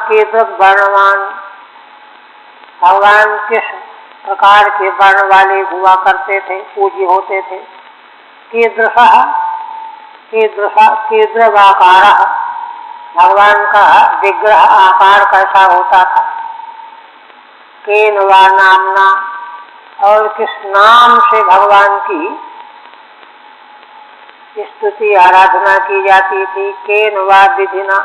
कीदृक वर्णवान, भगवान किस प्रकार के वर्ण वाले हुआ करते थे, पूज्य होते थे। कीदृगाकार, भगवान का विग्रह आकार कैसा होता था। केन वा नामना, और किस नाम से भगवान की स्तुति आराधना की जाती थी। केन वा विधिना,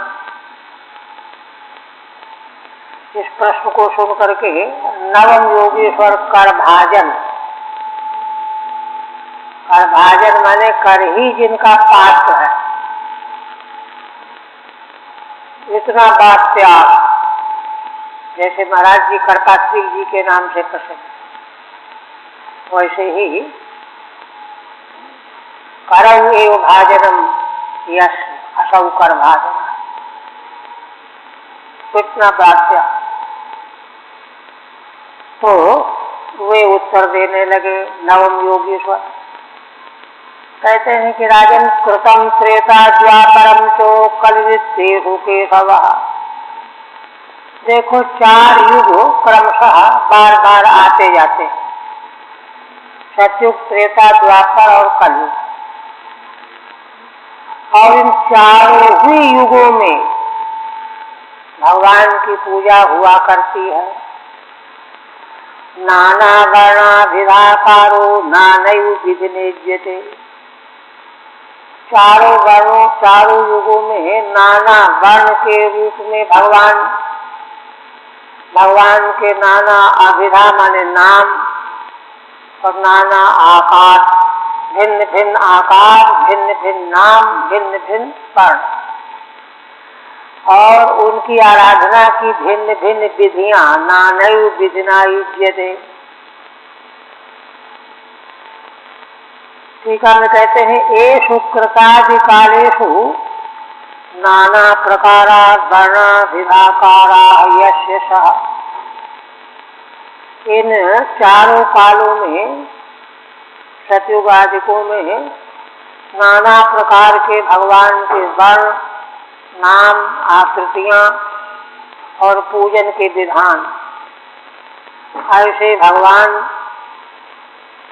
इस प्रश्न को सुन करके नवम योगेश्वर करभाजन, करभाजन माने कर ही जिनका पात्र है, इतना बात त्याग, जैसे महाराज जी कर्तात्विक जी के नाम से प्रसिद्ध, वैसे ही करौ एव भाजनम यश असौ कर भाजन, इतना बात त्याग। तो वे उत्तर देने लगे नवम योगेश्वर, कहते हैं कि राजन कृतम त्रेता द्वापरम चो कलवित्तेषु केशवः। देखो 4 युग क्रमशः बार बार आते जाते हैं, सतयुग, त्रेता, द्वापर और कलयुग। और इन चारों ही युगों में भगवान की पूजा हुआ करती है। नाना वर्णाभिधाकारो नानैव विधिनिज्यते। चारों वर्णों, चारों युगों में नाना वर्ण के रूप में भगवान के नाना अभिधा माने नाम, और नाना आकार, भिन्न भिन्न आकार, भिन्न भिन्न नाम, भिन्न भिन्न वर्ण, और उनकी आराधना की भिन्न भिन्न विधियां। नानैव विधिना युज्यते। टीका में कहते हैं एषु कृतादि कालेषु नाना प्रकारा वर्णाभिधाकारा यस्य सः। इन चारों कालों में, सतयुग आदिकों में, नाना प्रकार के भगवान के वर्ण, नाम, आकृतियां और पूजन के विधान, ऐसे भगवान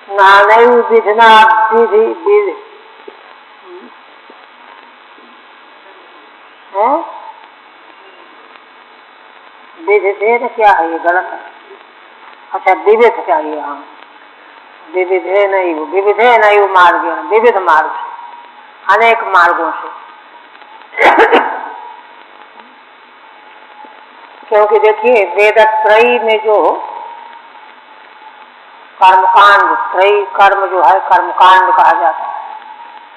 नानैव विधिना विधिधेन क्या है, ये गलत है। अच्छा, विविध चाहिए। हाँ, विविधे नहीं मार्ग, विविध मार्ग से, अनेक मार्गों से। क्योंकि देखिए वेदत्रयी में जो कर्मकांड, त्रयी कर्म जो है कर्मकांड कहा जाता है,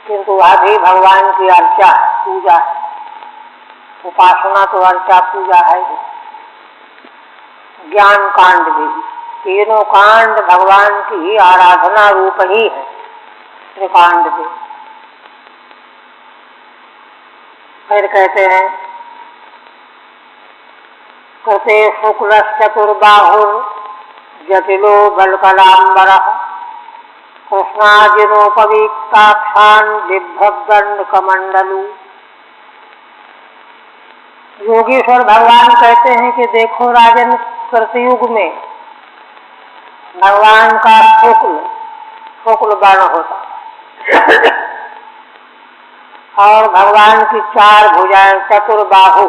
किंतु वह भी भगवान की अर्चा पूजा है। उपासना तो अर्चा पूजा है। ज्ञान कांड भी, तीनों कांड भगवान की आराधना रूप ही है। त्रिकांड भी। फिर कहते हैं कृते शुक्ल चतुर्बाहुर जटिलो बलकलांबरः कृष्णाजिनोपवीताक्षान् बिभ्रद्दंड कमंडलू। योगेश्वर भगवान कहते हैं कि देखो राजन, कृतयुग में भगवान का शुक्ल वर्ण होता और भगवान की 4 भुजाएं, चतुर्बाहु,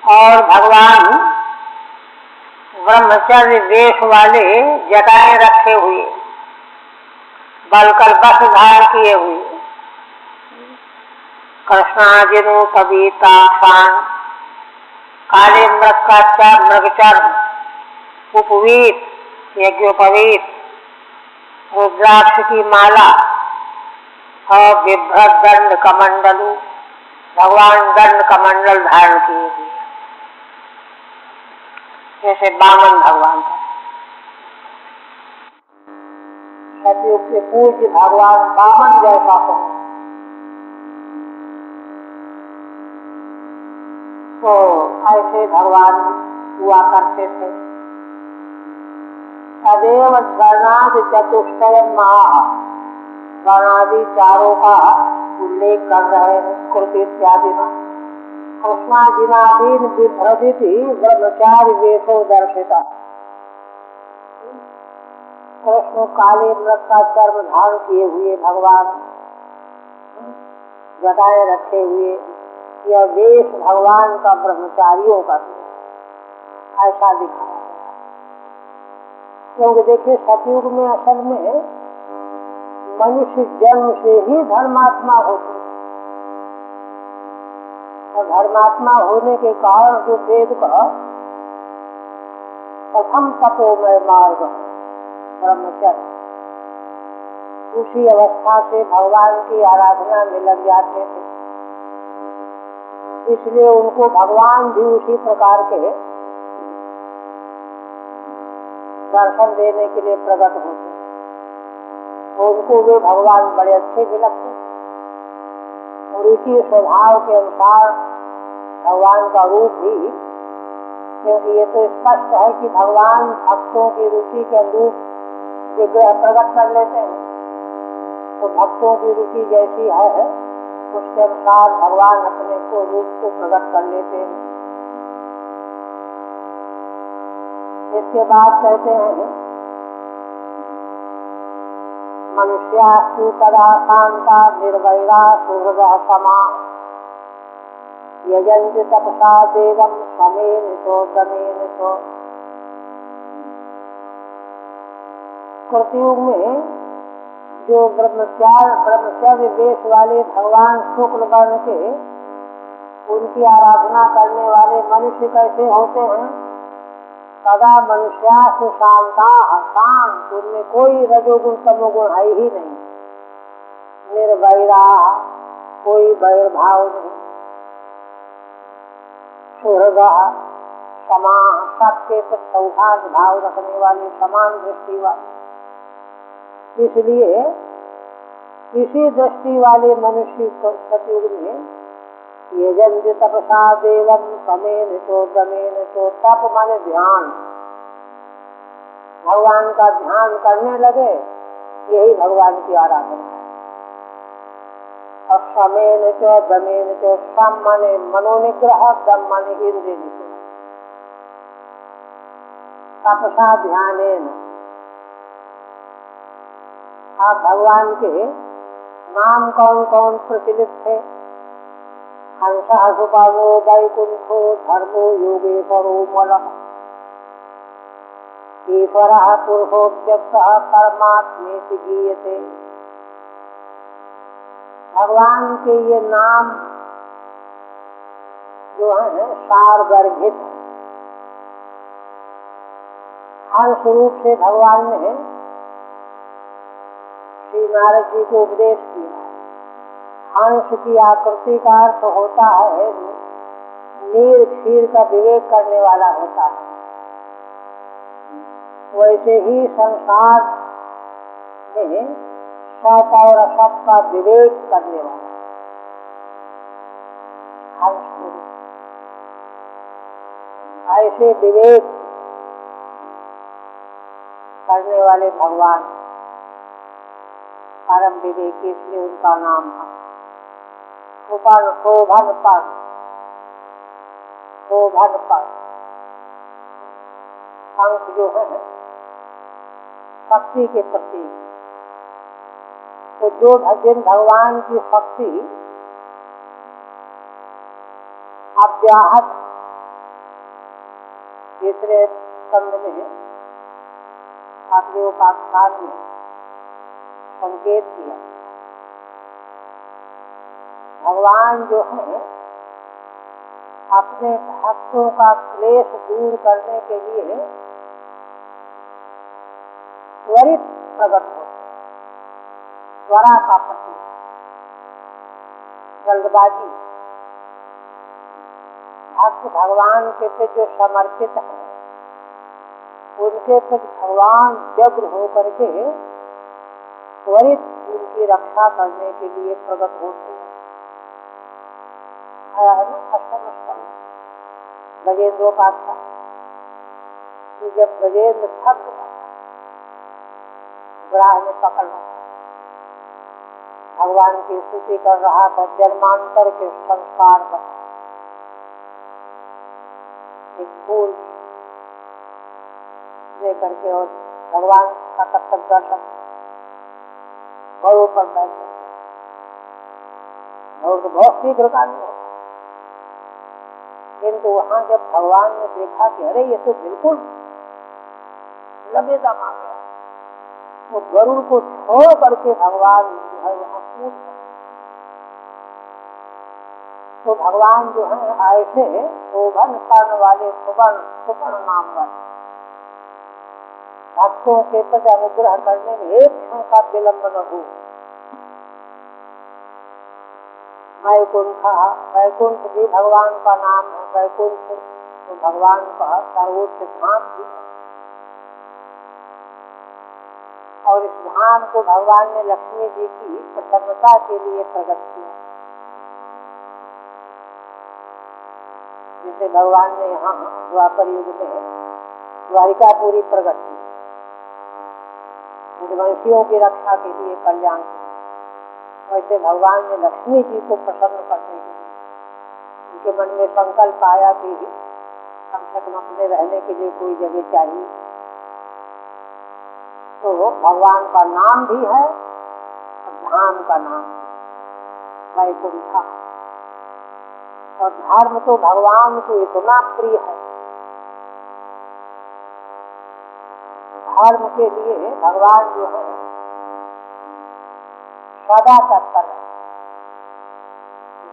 और भगवान ब्रह्मचर्य वेश वाले जटाएं रखे हुए, बलकर बस धारण किए हुए, कृष्णाजिनोपवीताक्षान्, काले मृगचर्म, उपवीत, यज्ञोपवीत, रुद्राक्ष की माला, और बिभ्रत दंड कमंडलू, भगवान दंड कमंडल धारण किए हुए, जैसे बामन भगवान का। सतयुग के पूज्य भगवान बामन जैसा हो, तो ऐसे भगवान हुआ करते थे। तदेव वर्णादि चतुष्टय महा, वर्णादि चारों का उल्लेख कर रहे हैं कृति इत्यादि में। कृष्णाजिनादीन बिभ्रदिति ब्रह्मचारी वेशो दर्शिता। कृष्ण काले मृग का चर्म धारण किए हुए भगवान, जटाएं रखे हुए, यह वेश भगवान का ब्रह्मचारियों का ऐसा दिखाया। क्योंकि देखिए सतयुग में असल में मनुष्य जन्म से ही धर्मात्मा होते, और धर्मात्मा होने के कारण जो वेद का प्रथम तपोमय मार्ग ब्रह्मचर्य, उसी अवस्था से भगवान की आराधना में लग जाते थे। इसलिए उनको भगवान भी उसी प्रकार के दर्शन देने के लिए प्रकट होते, उनको वे भगवान बड़े अच्छे भी लगते, और इसी स्वभाव के अनुसार भगवान का रूप भी, क्योंकि ये तो स्पष्ट है कि भगवान भक्तों की रुचि के अनुरूप विग्रह प्रकट कर लेते हैं, तो भक्तों की रुचि जैसी है उसके अनुसार भगवान अपने को रूप को प्रकट कर लेते हैं। इसके बाद कहते हैं मनुष्यास्तु तदा शांता निर्वैरा सुहृदः समा यजन्ति तपसा देवं समेन तो दमेन तो। कृतयुग में जो ब्रह्मचार्य वेश वाले भगवान शुक्ल वर्ण के, उनकी आराधना करने वाले मनुष्य कैसे होते हैं? सदा मनुष्यास्तु शांता, शांत, उनमें कोई रजोगुण तमोगुण है ही नहीं, निर्वैरा, कोई वैरभाव नहीं, सुहृदा, समा, सबके प्रति सौहार्द भाव रखने वाले, समान दृष्टि वाले। इसलिए इसी दृष्टि वाले मनुष्य को सतयुग में यजन्ति तपसा देवम समेन तो दमेन तो। तप माने ध्यान, भगवान का ध्यान करने लगे, यही भगवान की आराधना है। और समेन तो दमेन तो, सम माने मनोनिग्रह, दम माने इंद्रिय निग्रह। तपसा ध्यानेन, आप भगवान के नाम कौन कौन प्रचलित थे? हंसः सुपावो वैकुंठो धर्मो योगेश्वरो मलः ईश्वरः पुरुषोऽव्यक्तः परमात्मेति गीयते। भगवान के ये नाम जो है सारगर्भित, हंस रूप से भगवान ने श्री नारद जी को उपदेश किया। हंस की आकृति का अर्थ होता है नीर क्षीर का विवेक करने वाला होता है। वैसे ही संसार में सत और असत का विवेक करने वाला हंस, ऐसे विवेक करने वाले भगवान परम विवेकी, इसलिए उनका नाम है शोभन पर, शोभन पर। अंक जो है शक्ति के प्रति, तो जो भजन भगवान की शक्ति अव्याहत, तीसरे स्कंद में अपने उपाख्यान में संकेत किया। भगवान जो है अपने भक्तों का क्लेश दूर करने के लिए त्वरित प्रकट होते, त्वरा का प्रतीक, जल्दबाजी। भक्त भगवान के प्रति जो समर्पित है, उनके प्रति भगवान व्यग्र होकर के त्वरित उनकी रक्षा करने के लिए प्रकट होते हैं। आया है ना अष्टम स्कंद गजेंद्रोपाख्यान, कि जब गजेंद्र थक गया, ग्राह ने पकड़ना, भगवान की स्तुति कर रहा था जन्मांतर के संस्कार पर, एक फूल लेकर के और भगवान का तब तक दर्शन घोड़ों पर बैठे और तो बहुत शीघ्र कार्य होता, किंतु वहां जब भगवान ने देखा कि अरे ये तो बिल्कुल लबेदम आ गया, वो गरुड़ को छोड़ करके भगवान जो है वहां कूद पड़े। तो भगवान जो है ऐसे शोभन कर्ण वाले सुवर्ण नाम वाले भक्तों के प्रति अनुग्रह करने में एक क्षण का विलंब न हो। वैकुंठ भी भगवान का नाम है। वैकुंठ तो भगवान का सर्वोच्च धाम भी है, और इस धाम को भगवान ने लक्ष्मी जी की प्रसन्नता के लिए प्रकट किया। जिसे भगवान ने यहाँ द्वापर युग में द्वारिकापुरी प्रकट की, वंशियों की रक्षा के लिए, कल्याण के लिए। वैसे भगवान ने लक्ष्मी जी को प्रसन्न करने के लिए उनके मन में संकल्प आया कि कम से कम अपने रहने के लिए कोई जगह चाहिए, तो भगवान का नाम भी है और धाम का नाम वैकुंठ। और धर्म तो भगवान को इतना प्रिय है, धर्म के लिए भगवान जो है सदा तत्पर है।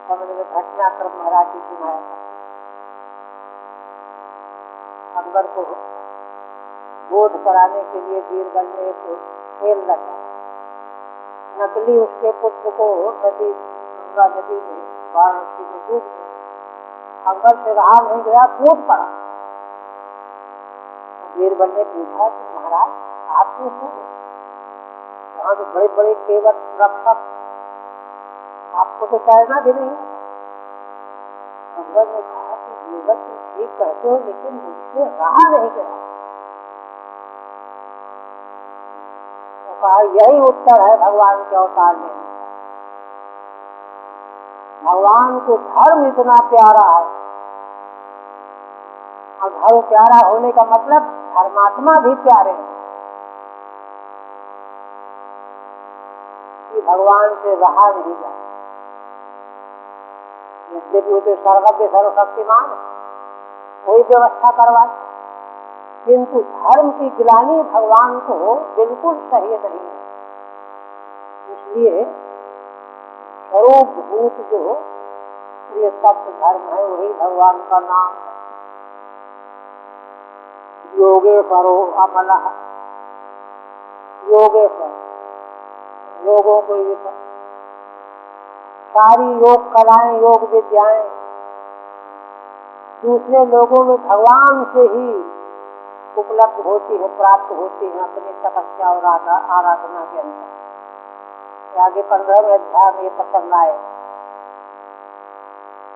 समझ में घटनाक्रम महाराज जी सुनाया था, अकबर को बोध कराने के लिए बीरबल ने एक खेल रचा, नकली उसके पुत्र को नदी गंगा नदी में वाराणसी में डूब गया। अकबर से रहा नहीं गया, कूद पड़ा। बीरबल ने पूछा कि महाराज आप क्यों कूदे? वहां तो बड़े बड़े केवट रक्षक, आपको तो तैरना भी नहीं। अकबर ने कहा कि बीरबल तुम ठीक कहते हो, लेकिन मुझसे रहा नहीं गया। तो कहा यही उत्तर है भगवान के अवतार में। भगवान को धर्म इतना प्यारा है, और धर्म प्यारा होने का मतलब धर्मात्मा भी प्यारे हैं कि भगवान से रहा नहीं जाए। यद्यपि वो तो सर्वज्ञ सर्वशक्तिमान है, कोई व्यवस्था करवाए, किंतु धर्म की गिलानी भगवान को बिल्कुल सही नहीं है। इसलिए स्वरूप भूत जो प्रिय सत्य धर्म है वही भगवान का नाम है। योगेश्वरो अमलः, योगेश्वर योगों को ये सारी योग कलाएं, योग विद्याएं दूसरे लोगों में भगवान से ही उपलब्ध होती है, प्राप्त होती है अपनी तपस्या और आराधना के अंदर। आगे 15वें अध्याय में ये प्रसंग आए।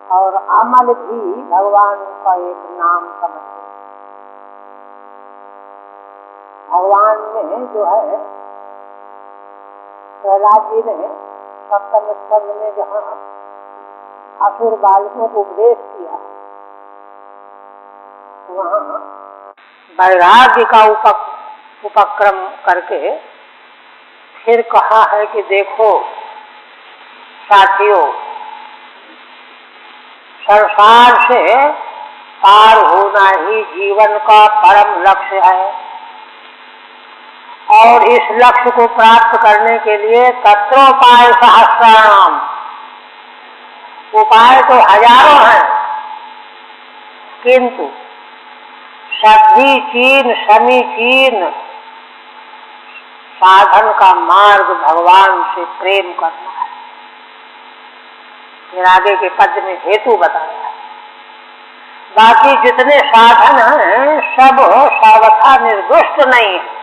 और अमल भी भगवान का एक नाम समझते। भगवान में जो है प्रहलाद जी ने सप्तम स्कंद में जहाँ असुर बालकों को उपदेश किया, वहाँ वैराग्य का उपक्रम करके फिर कहा है कि देखो साथियों, संसार से पार होना ही जीवन का परम लक्ष्य है, और इस लक्ष्य को प्राप्त करने के लिए तत्रोपाय सहस्राणाम, उपाय तो हजारों हैं, किंतु समीचीन साधन का मार्ग भगवान से प्रेम करना है। फिर आगे के पद में हेतु बताया। बाकी जितने साधन हैं सब सर्वथा निर्दुष्ट नहीं है,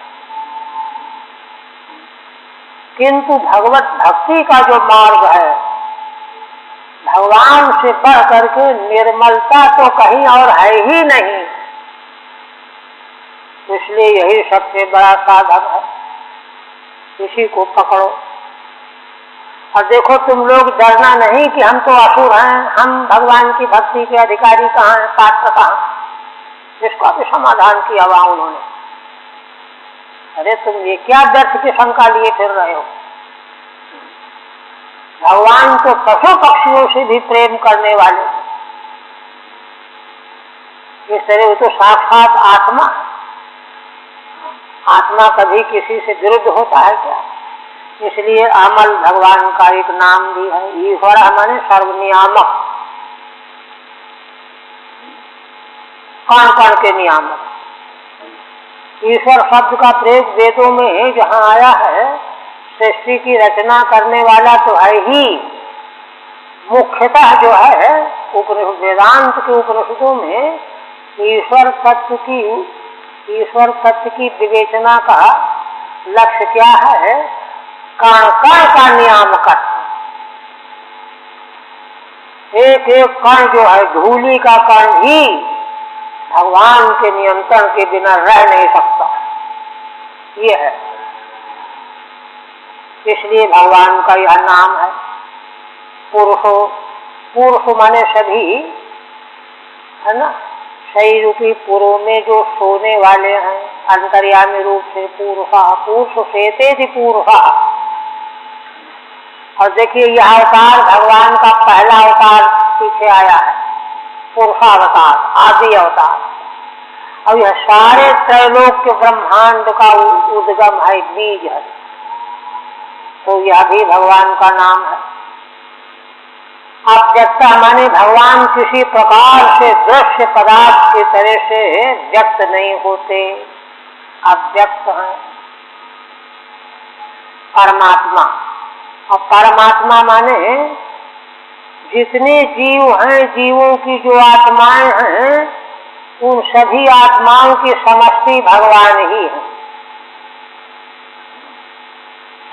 किंतु भगवत भक्ति का जो मार्ग है, भगवान से बढ़ करके निर्मलता तो कहीं और है ही नहीं। इसलिए यही सबसे बड़ा साधन है, इसी को पकड़ो। और देखो तुम लोग डरना नहीं कि हम तो असुर हैं, हम भगवान की भक्ति के अधिकारी कहाँ हैं, पात्र कहाँ। इसका भी समाधान किया हुआ उन्होंने। अरे तुम ये क्या व्यर्थ की शंका लिए फिर रहे हो? भगवान तो पशु पक्षियों से भी प्रेम करने वाले, इस तरह वो तो साक्षात आत्मा। आत्मा कभी किसी से विरुद्ध होता है क्या? इसलिए अमल भगवान का एक नाम भी है। ईश्वर माने सर्वनियामक, कण कण के नियामक। ईश्वर शब्द का प्रयोग वेदों में जहाँ आया है, सृष्टि की रचना करने वाला तो है ही। मुख्यतः जो है वेदांत के उपनिषदों में ईश्वर तत्व की विवेचना का लक्ष्य क्या है? कण कण का नियामक। एक एक कण जो है, धूलि का कण भी भगवान के नियंत्रण के बिना रह नहीं सकता, ये है। इसलिए भगवान का यह नाम है। पुरुष माने सभी, है ना? शरीर रूपी पुरों में जो सोने वाले हैं, अंतर्यामी रूप से पुरुष सेते थी पुरुषा। और देखिए यह अवतार भगवान का पहला अवतार पीछे आया है, पुरुषावतार, आदि अवतार। अब यह सारे त्रैलोक के ब्रह्मांड का उद्गम है, बीज है, तो यह भी भगवान का नाम है। अव्यक्त माने भगवान किसी प्रकार से दृश्य पदार्थ की तरह से व्यक्त नहीं होते, अव्यक्त है परमात्मा। और परमात्मा माने जितने जीव हैं, जीवों की जो आत्माएं हैं, उन सभी आत्माओं की समष्टि भगवान ही है।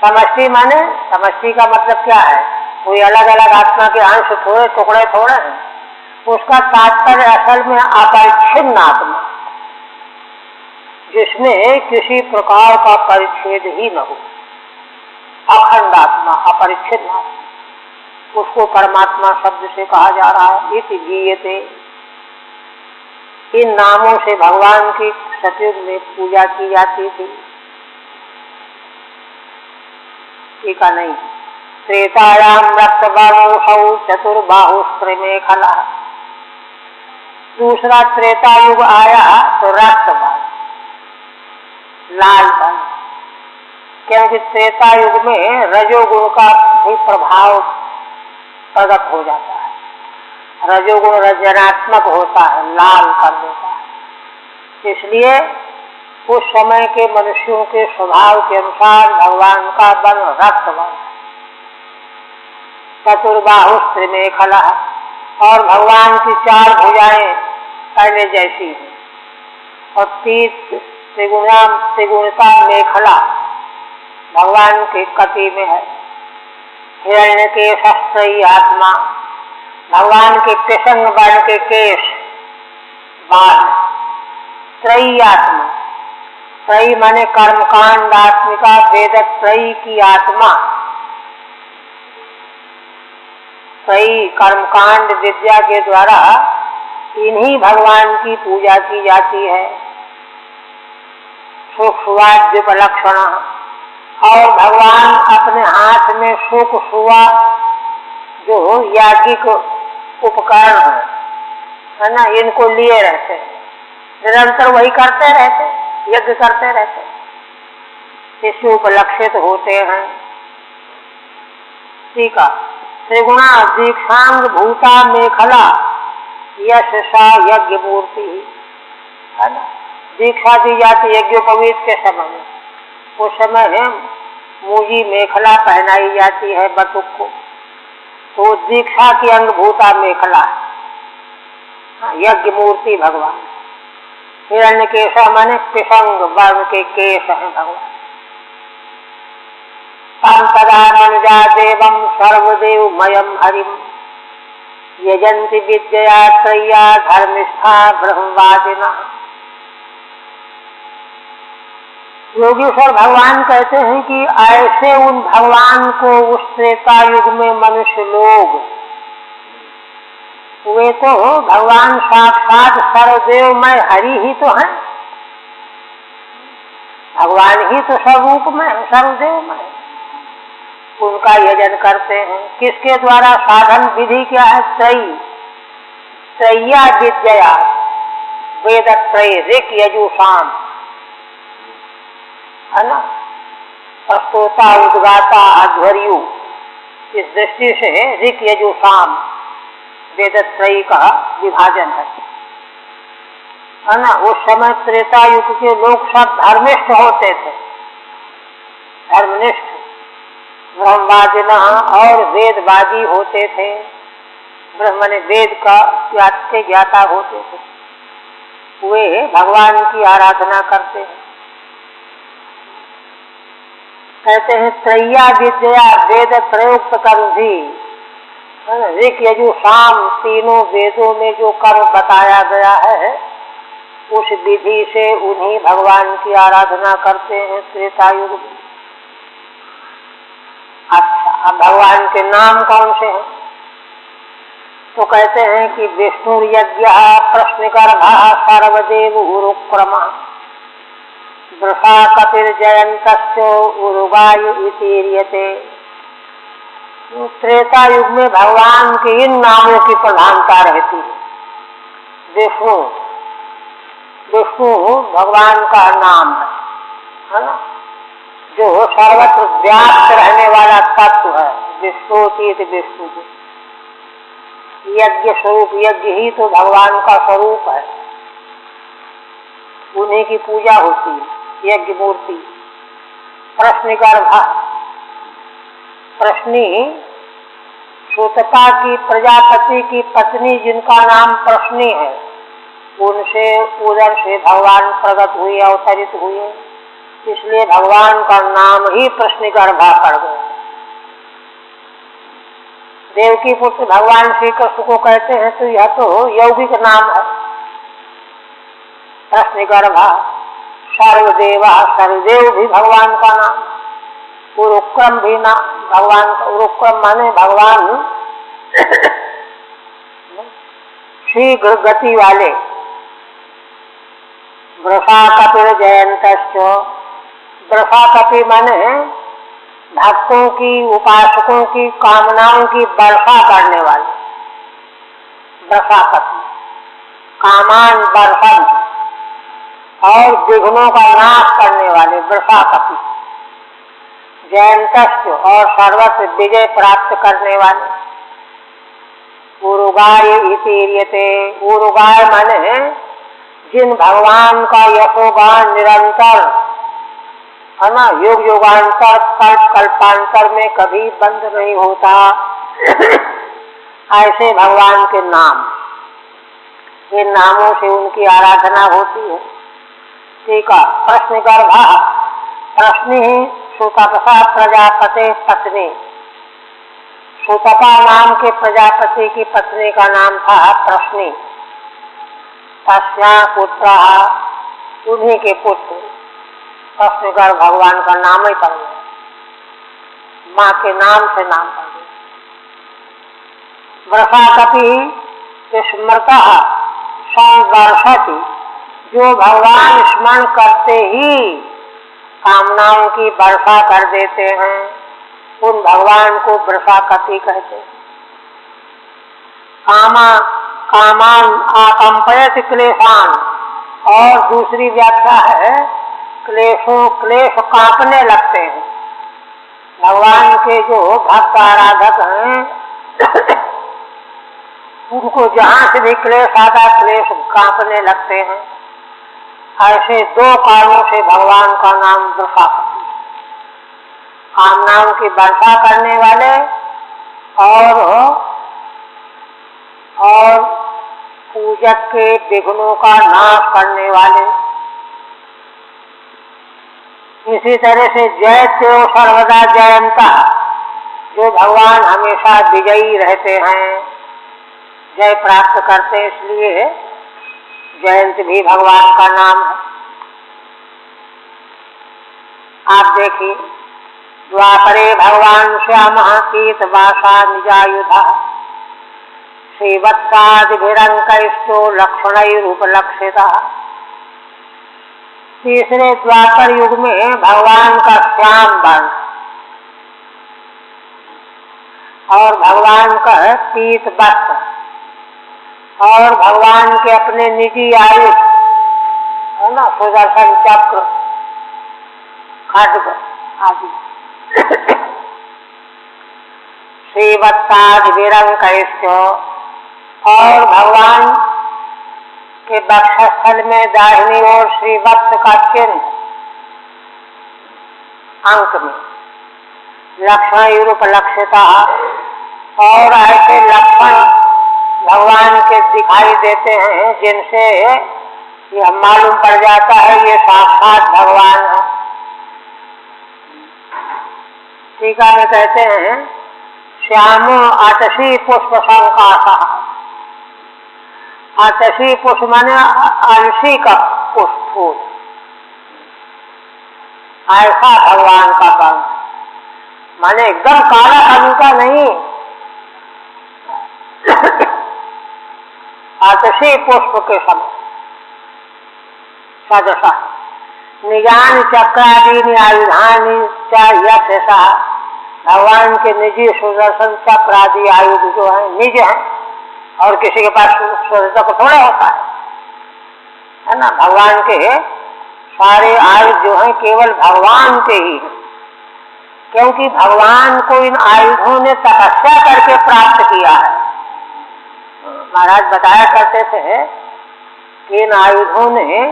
समष्टि माने, समष्टि का मतलब क्या है? कोई अलग अलग आत्मा के अंश थोड़े टुकड़े थोड़े हैं। उसका तात्पर्य असल में अपरिच्छिन्न आत्मा, जिसमें किसी प्रकार का परिच्छेद ही न हो, अखंड आत्मा, अपरिच्छिन्न आत्मा, उसको परमात्मा शब्द से कहा जा रहा है। इति गीयते, इन नामों से भगवान की सतयुग में पूजा की जाती थी। ठीक है? नहीं, त्रेतायाम रक्तबाहुषौ चतुर्बाहुस्त्रिमेखला। दूसरा त्रेता युग आया तो रक्तबाहु, लाल बल, क्योंकि त्रेता युग में रजोगुण का भी प्रभाव प्रकट हो जाता है। रजोगुण रजनात्मक होता है, लाल कर देता है। इसलिए उस समय के मनुष्यों के स्वभाव के अनुसार भगवान का वर्ण रक्त वर्ण, चतुर्बाहुस्त्रिमेखला, और भगवान की चार भुजाएं पहले जैसी हैं, और त्रिगुणिता मेखला भगवान के कटी में है। हिरण्य के शस्त्री आत्मा, भगवान के कृष्ण वर्ण के केश बाल, त्रयी आत्मा, त्रयी माने कर्मकांड आत्मिका, वेद त्रयी की आत्मा, त्रयी कर्मकांड विद्या के द्वारा इन्हीं भगवान की पूजा की जाती है। सूक्ष्मवाद्युपलक्षण, और भगवान अपने हाथ में सुख सुवा जो याज्ञिक उपकरण है ना, इनको लिए रहते, निरंतर वही करते रहते, यज्ञ करते रहते, इससे उपलक्षित होते हैं। ठीक है? त्रिगुणा दीक्षांग भूता मेखला यश सा यज्ञ मूर्ति, है ना? दीक्षा दी जाती यज्ञोपवीत के समय में, उस समय मूजी मेखला पहनाई जाती है बटुक को, तो दीक्षा की अंगभूता मेखला, यज्ञ मूर्ति भगवान। हिरण्य केश माने पिशंग वर्ण के केश है भगवान। तदा मनुजा देवम सर्वदेवमयम हरिम यजंति विद्या त्रय्या धर्मिष्ठा ब्रह्मवादिना। योगेश्वर भगवान कहते हैं कि ऐसे उन भगवान को उस त्रेता युग में मनुष्य लोग वे तो भगवान साक्षात सर्वदेवमय हरि ही तो है, भगवान ही तो सर्वरूपमय है, सर्वदेवमय। उनका यजन करते हैं। किसके द्वारा? साधन विधि क्या है? त्रयी, त्रय्या विद्या, वेद त्रय, ऋक् यजु साम, है ना, प्रस्तोता उद्गाता अध्वर्यु। इस दृष्टि से ऋक् यजु साम वेदत्रयी का विभाजन है ना। उस समय त्रेता युग के लोग सब धर्मिष्ठ होते थे, धर्मनिष्ठ, ब्रह्मवादिना और वेदवादी होते थे। ब्रह्म ने वेद का के ज्ञाता होते थे, वे भगवान की आराधना करते हैं। कहते हैं त्रय्या विद्या वेद प्रयुक्त कर्म भी, ऋक यजु साम तीनों वेदों में जो कर्म बताया गया है उस विधि से उन्हीं भगवान की आराधना करते हैं त्रेता युग में। अच्छा, अब भगवान के नाम कौन से हैं? तो कहते हैं कि विष्णु यज्ञ प्रश्नगर्भा सर्वदेव उरुक्रमा वृषा कपिर्जयन्तश्च उरुगाय इतीर्यते। त्रेता युग में भगवान के इन नामों की प्रधानता रहती है। विष्णु, विष्णु भगवान का नाम है ना, जो सर्वत्र व्याप्त रहने वाला तत्व है, विष्णुतीत विष्णु। यज्ञ स्वरूप, यज्ञ ही तो भगवान का स्वरूप है, उन्हीं की पूजा होती है, यज्ञ मूर्ति। प्रश्निगर्भा, प्रश्नी श्रुतपा की प्रजापति की पत्नी जिनका नाम प्रश्नी है, उनसे उधर से भगवान प्रकट हुए, अवतरित हुए, इसलिए भगवान का नाम ही प्रश्निगर्भा पड़ गया। देवकी पुत्र भगवान श्री कृष्ण को कहते हैं तो यह तो यौगिक नाम है, प्रश्निगर्भा। सर्वदेवा, सर्वदेव भी भगवान का नाम। उरुक्रम भी नाम भगवान का, उरुक्रम माने भगवान शीघ्र गति वाले। वृषा कपिर जयंतश्च, वृषा कपि माने भक्तों की, उपासकों की कामनाओं की वर्षा करने वाले, वृषा कपि, कामान वर्षन और विघ्नों का नाश करने वाले वृषा कपि। जयंतश्च, और सर्वत्र विजय प्राप्त करने वाले। उरुगाय इतीर्यते, उरुगाय माने जिन भगवान का यशोगान निरंतर है ना, युग युगांतर कल्प कल्पांतर में कभी बंद नहीं होता, ऐसे भगवान के नाम, इन नामों से उनकी आराधना होती है। ठीक है। प्रश्निगर्भा, प्रश्नि सुतपा प्रजापति पत्नी, सुतपा नाम के प्रजापति की पत्नी का नाम था प्रश्नि। तस्या पुत्र, उन्हीं के पुत्र प्रश्निगर्भ भगवान का नाम ही पड़ गया, माँ के नाम से नाम पड़ गया। वृषा कपि स्मृता संवर्षति, जो भगवान स्मरण करते ही कामनाओं की वर्षा कर देते हैं, उन भगवान को वृषा कपि कहते हैं। कामान आकंपयत क्लेशान, और दूसरी व्याख्या है क्लेश कांपने लगते हैं। भगवान के जो भक्त आराधक हैं उनको जहां से भी क्लेश आता, क्लेश कांपने लगते हैं। ऐसे दो कारणों से भगवान का नाम वृषा कपि, कामनाओं की वर्षा करने वाले और पूजक के विघ्नों का नाश करने वाले। इसी तरह से जयत्यो सर्वदा जयंता, जो भगवान हमेशा विजयी रहते हैं, जय प्राप्त करते हैं, इसलिए जयंत भी भगवान का नाम है। आप देखिए, द्वापरे भगवान श्यामः पीतवासा निजायुधा, श्रीवत्सादिभिरङ्कैश्चो लक्षणैरुपलक्षितः। तीसरे द्वापर युग में भगवान का श्याम वर्ण और भगवान का पीत वस्त्र और भगवान के अपने निजी आयुध है ना, सुदर्शन चक्र, खड्ग आदि। श्रीवत्सादिभिरङ्कैश्च और भगवान के वक्षस्थल में दाहिनी ओर श्रीवत्स का चिन्ह अंक में लक्षणैरुपलक्षिता और ऐसे लक्षण भगवान के दिखाई देते हैं जिनसे यह मालूम पड़ जाता है ये साक्षात भगवान है। टीका में कहते हैं श्यामो आतशी पुष्प संकाशः। आतशी पुष्प माने अलसी का पुष्प फूल, ऐसा भगवान का वर्ण माने एकदम काला रंग का नहीं, आतशी पुष्प के समय सदसा। निजान चक्रादीनि आयुधानि यशसा। भगवान के निजी सुदर्शन चक्र आदि आयुध जो है निज है और किसी के पास सुदर्शन को थोड़ा होता है ना। भगवान के सारे आयुध जो हैं केवल भगवान के ही हैं, क्योंकि भगवान को इन आयुधों ने तपस्या करके प्राप्त किया है। महाराज बताया करते थे कि इन आयुधों ने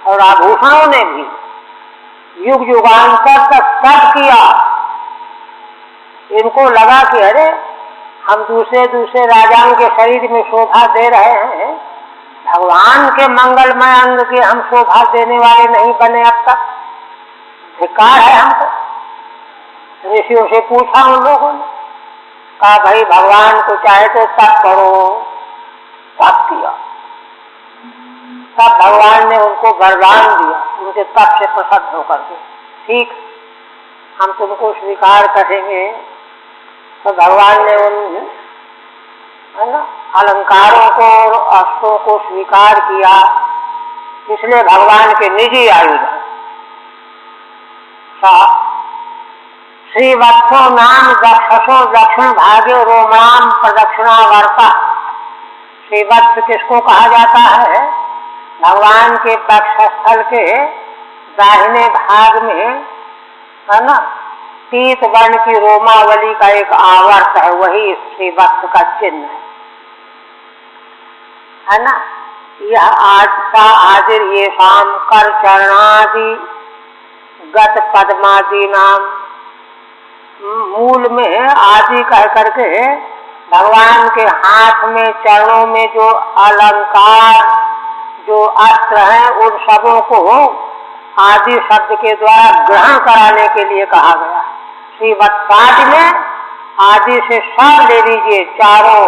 और आभूषणों ने भी युग युगांतर तक तप किया। इनको लगा कि अरे हम दूसरे राजाओं के शरीर में शोभा दे रहे हैं, भगवान के मंगलमय अंग के हम शोभा देने वाले नहीं बने अब तक, धिक्कार है हमको। ऋषियों से पूछा उन लोगों ने, कहा भाई भगवान को चाहे तो तप करो, तप किया। तब भगवान ने उनको वरदान दिया, उनके तप से प्रसन्न होकर के, ठीक हम तुमको स्वीकार करेंगे। तो भगवान ने उन है ना अलंकारों को और अस्त्रों को स्वीकार किया, इसलिए भगवान के निजी आयुध श्रीवत्सो नाम दक्षसो दक्षिण भाग्यो रोमाम प्रदक्षिणावर्ता। श्रीवत्स किसको कहा जाता है? भगवान के वक्षस्थल के दाहिने भाग में है ना पीत वर्ण की रोमावली का एक आवर्त है, वही श्रीवत्स का चिन्ह है ना। यह आदिर ये शाम कर चरणादि गत पद्मादि नाम, मूल में आदि कह करके भगवान के हाथ में चरणों में जो अलंकार जो अस्त्र हैं उन सबों को आदि शब्द के द्वारा ग्रहण कराने के लिए कहा गया। श्रीवत्सादि में आदि से सब ले लीजिए, चारों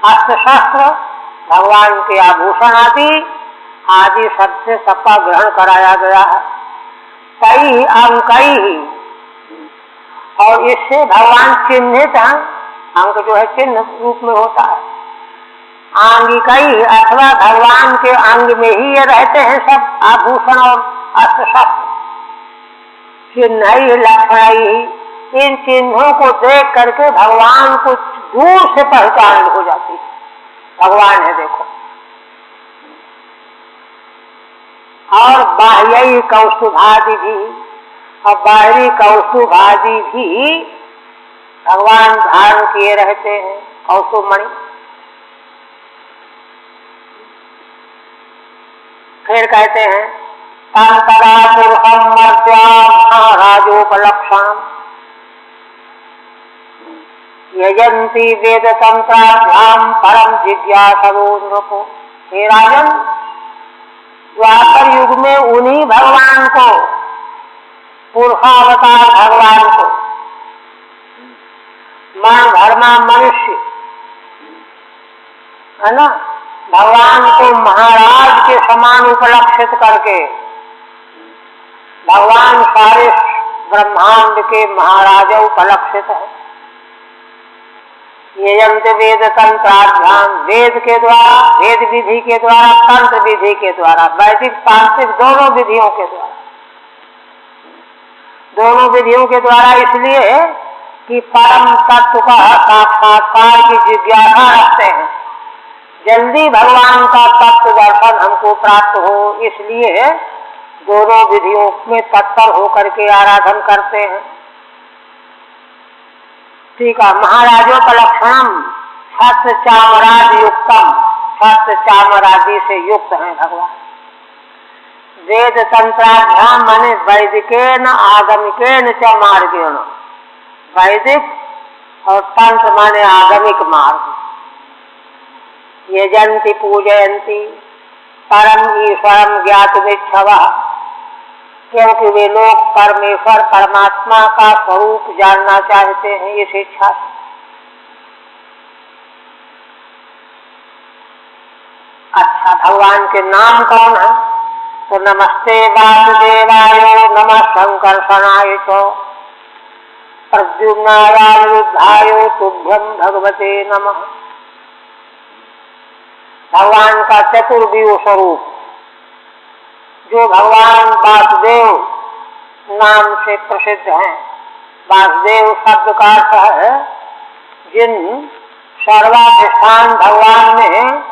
अस्त्र शस्त्र भगवान के आभूषण आदि शब्द से सबका ग्रहण कराया गया है। कई अंकई, और इससे भगवान चिन्हित हैं। अंक जो है चिन्ह रूप में होता है। आंगिकई अथवा भगवान के अंग में ही ये रहते हैं सब आभूषण और अस्त्र शस्त्र। चिन्ह लक्षण, इन चिन्हों को देख करके भगवान को दूर से पहचान हो जाती है, भगवान है देखो। और बाह्य कौस्तुभादि भी, और बाहरी कौस्तुभादि भी भगवान धारण किए रहते हैं, कौस्तुभमणि। फिर कहते हैं राजोपलक्षण यजंती वेद तंत्राभ्याम परम जिज्ञासवो नृपो। हे राजन, द्वापर युग में उन्हीं भगवान को, पुरुषावतार भगवान को, मान धर्मा मनुष्य है ना, भगवान को महाराज के समान उपलक्षित करके भगवान सारे ब्रह्मांड के महाराजा उपलक्षित है। ये यंत्र वेद तंत्राभ्याम, वेद के द्वारा, वेद विधि के द्वारा, तंत्र विधि के द्वारा, वैदिक तांत्रिक दोनों विधियों के द्वारा, दोनों विधियों के द्वारा, इसलिए कि परम तत्व का साक्षात्कार की जिज्ञासा रखते हैं, जल्दी भगवान का तत्व दर्शन हमको प्राप्त हो, इसलिए दोनों विधियों में तत्पर होकर के आराधन करते हैं। ठीक है। महाराजोपलक्षणम छत्र चामराज युक्तम, छत्र चामरादि से युक्त हैं भगवान। वेद तंत्राभ्याम माने वैदिकेन आगमिकेन च मार्गेण, वैदिक और तंत्र माने आगमिक मार्ग। यजन्ति पूजयन्ति परम ईश्वरम ज्ञातुमिच्छवः, क्योंकि वे लोग परमेश्वर परमात्मा का स्वरूप जानना चाहते हैं इस इच्छा से। अच्छा, भगवान के नाम कौन है? तो नमस्ते वासुदेवाय, नमः संकर्षणाय च, प्रद्युम्नाय अनिरुद्धाय तुभ्यं भगवते नमः। भगवान का चतुर्व्यूह स्वरूप जो भगवान वासुदेव नाम से प्रसिद्ध हैं। वासुदेव शब्द का अर्थ है जिन सर्वाधिष्ठान भगवान में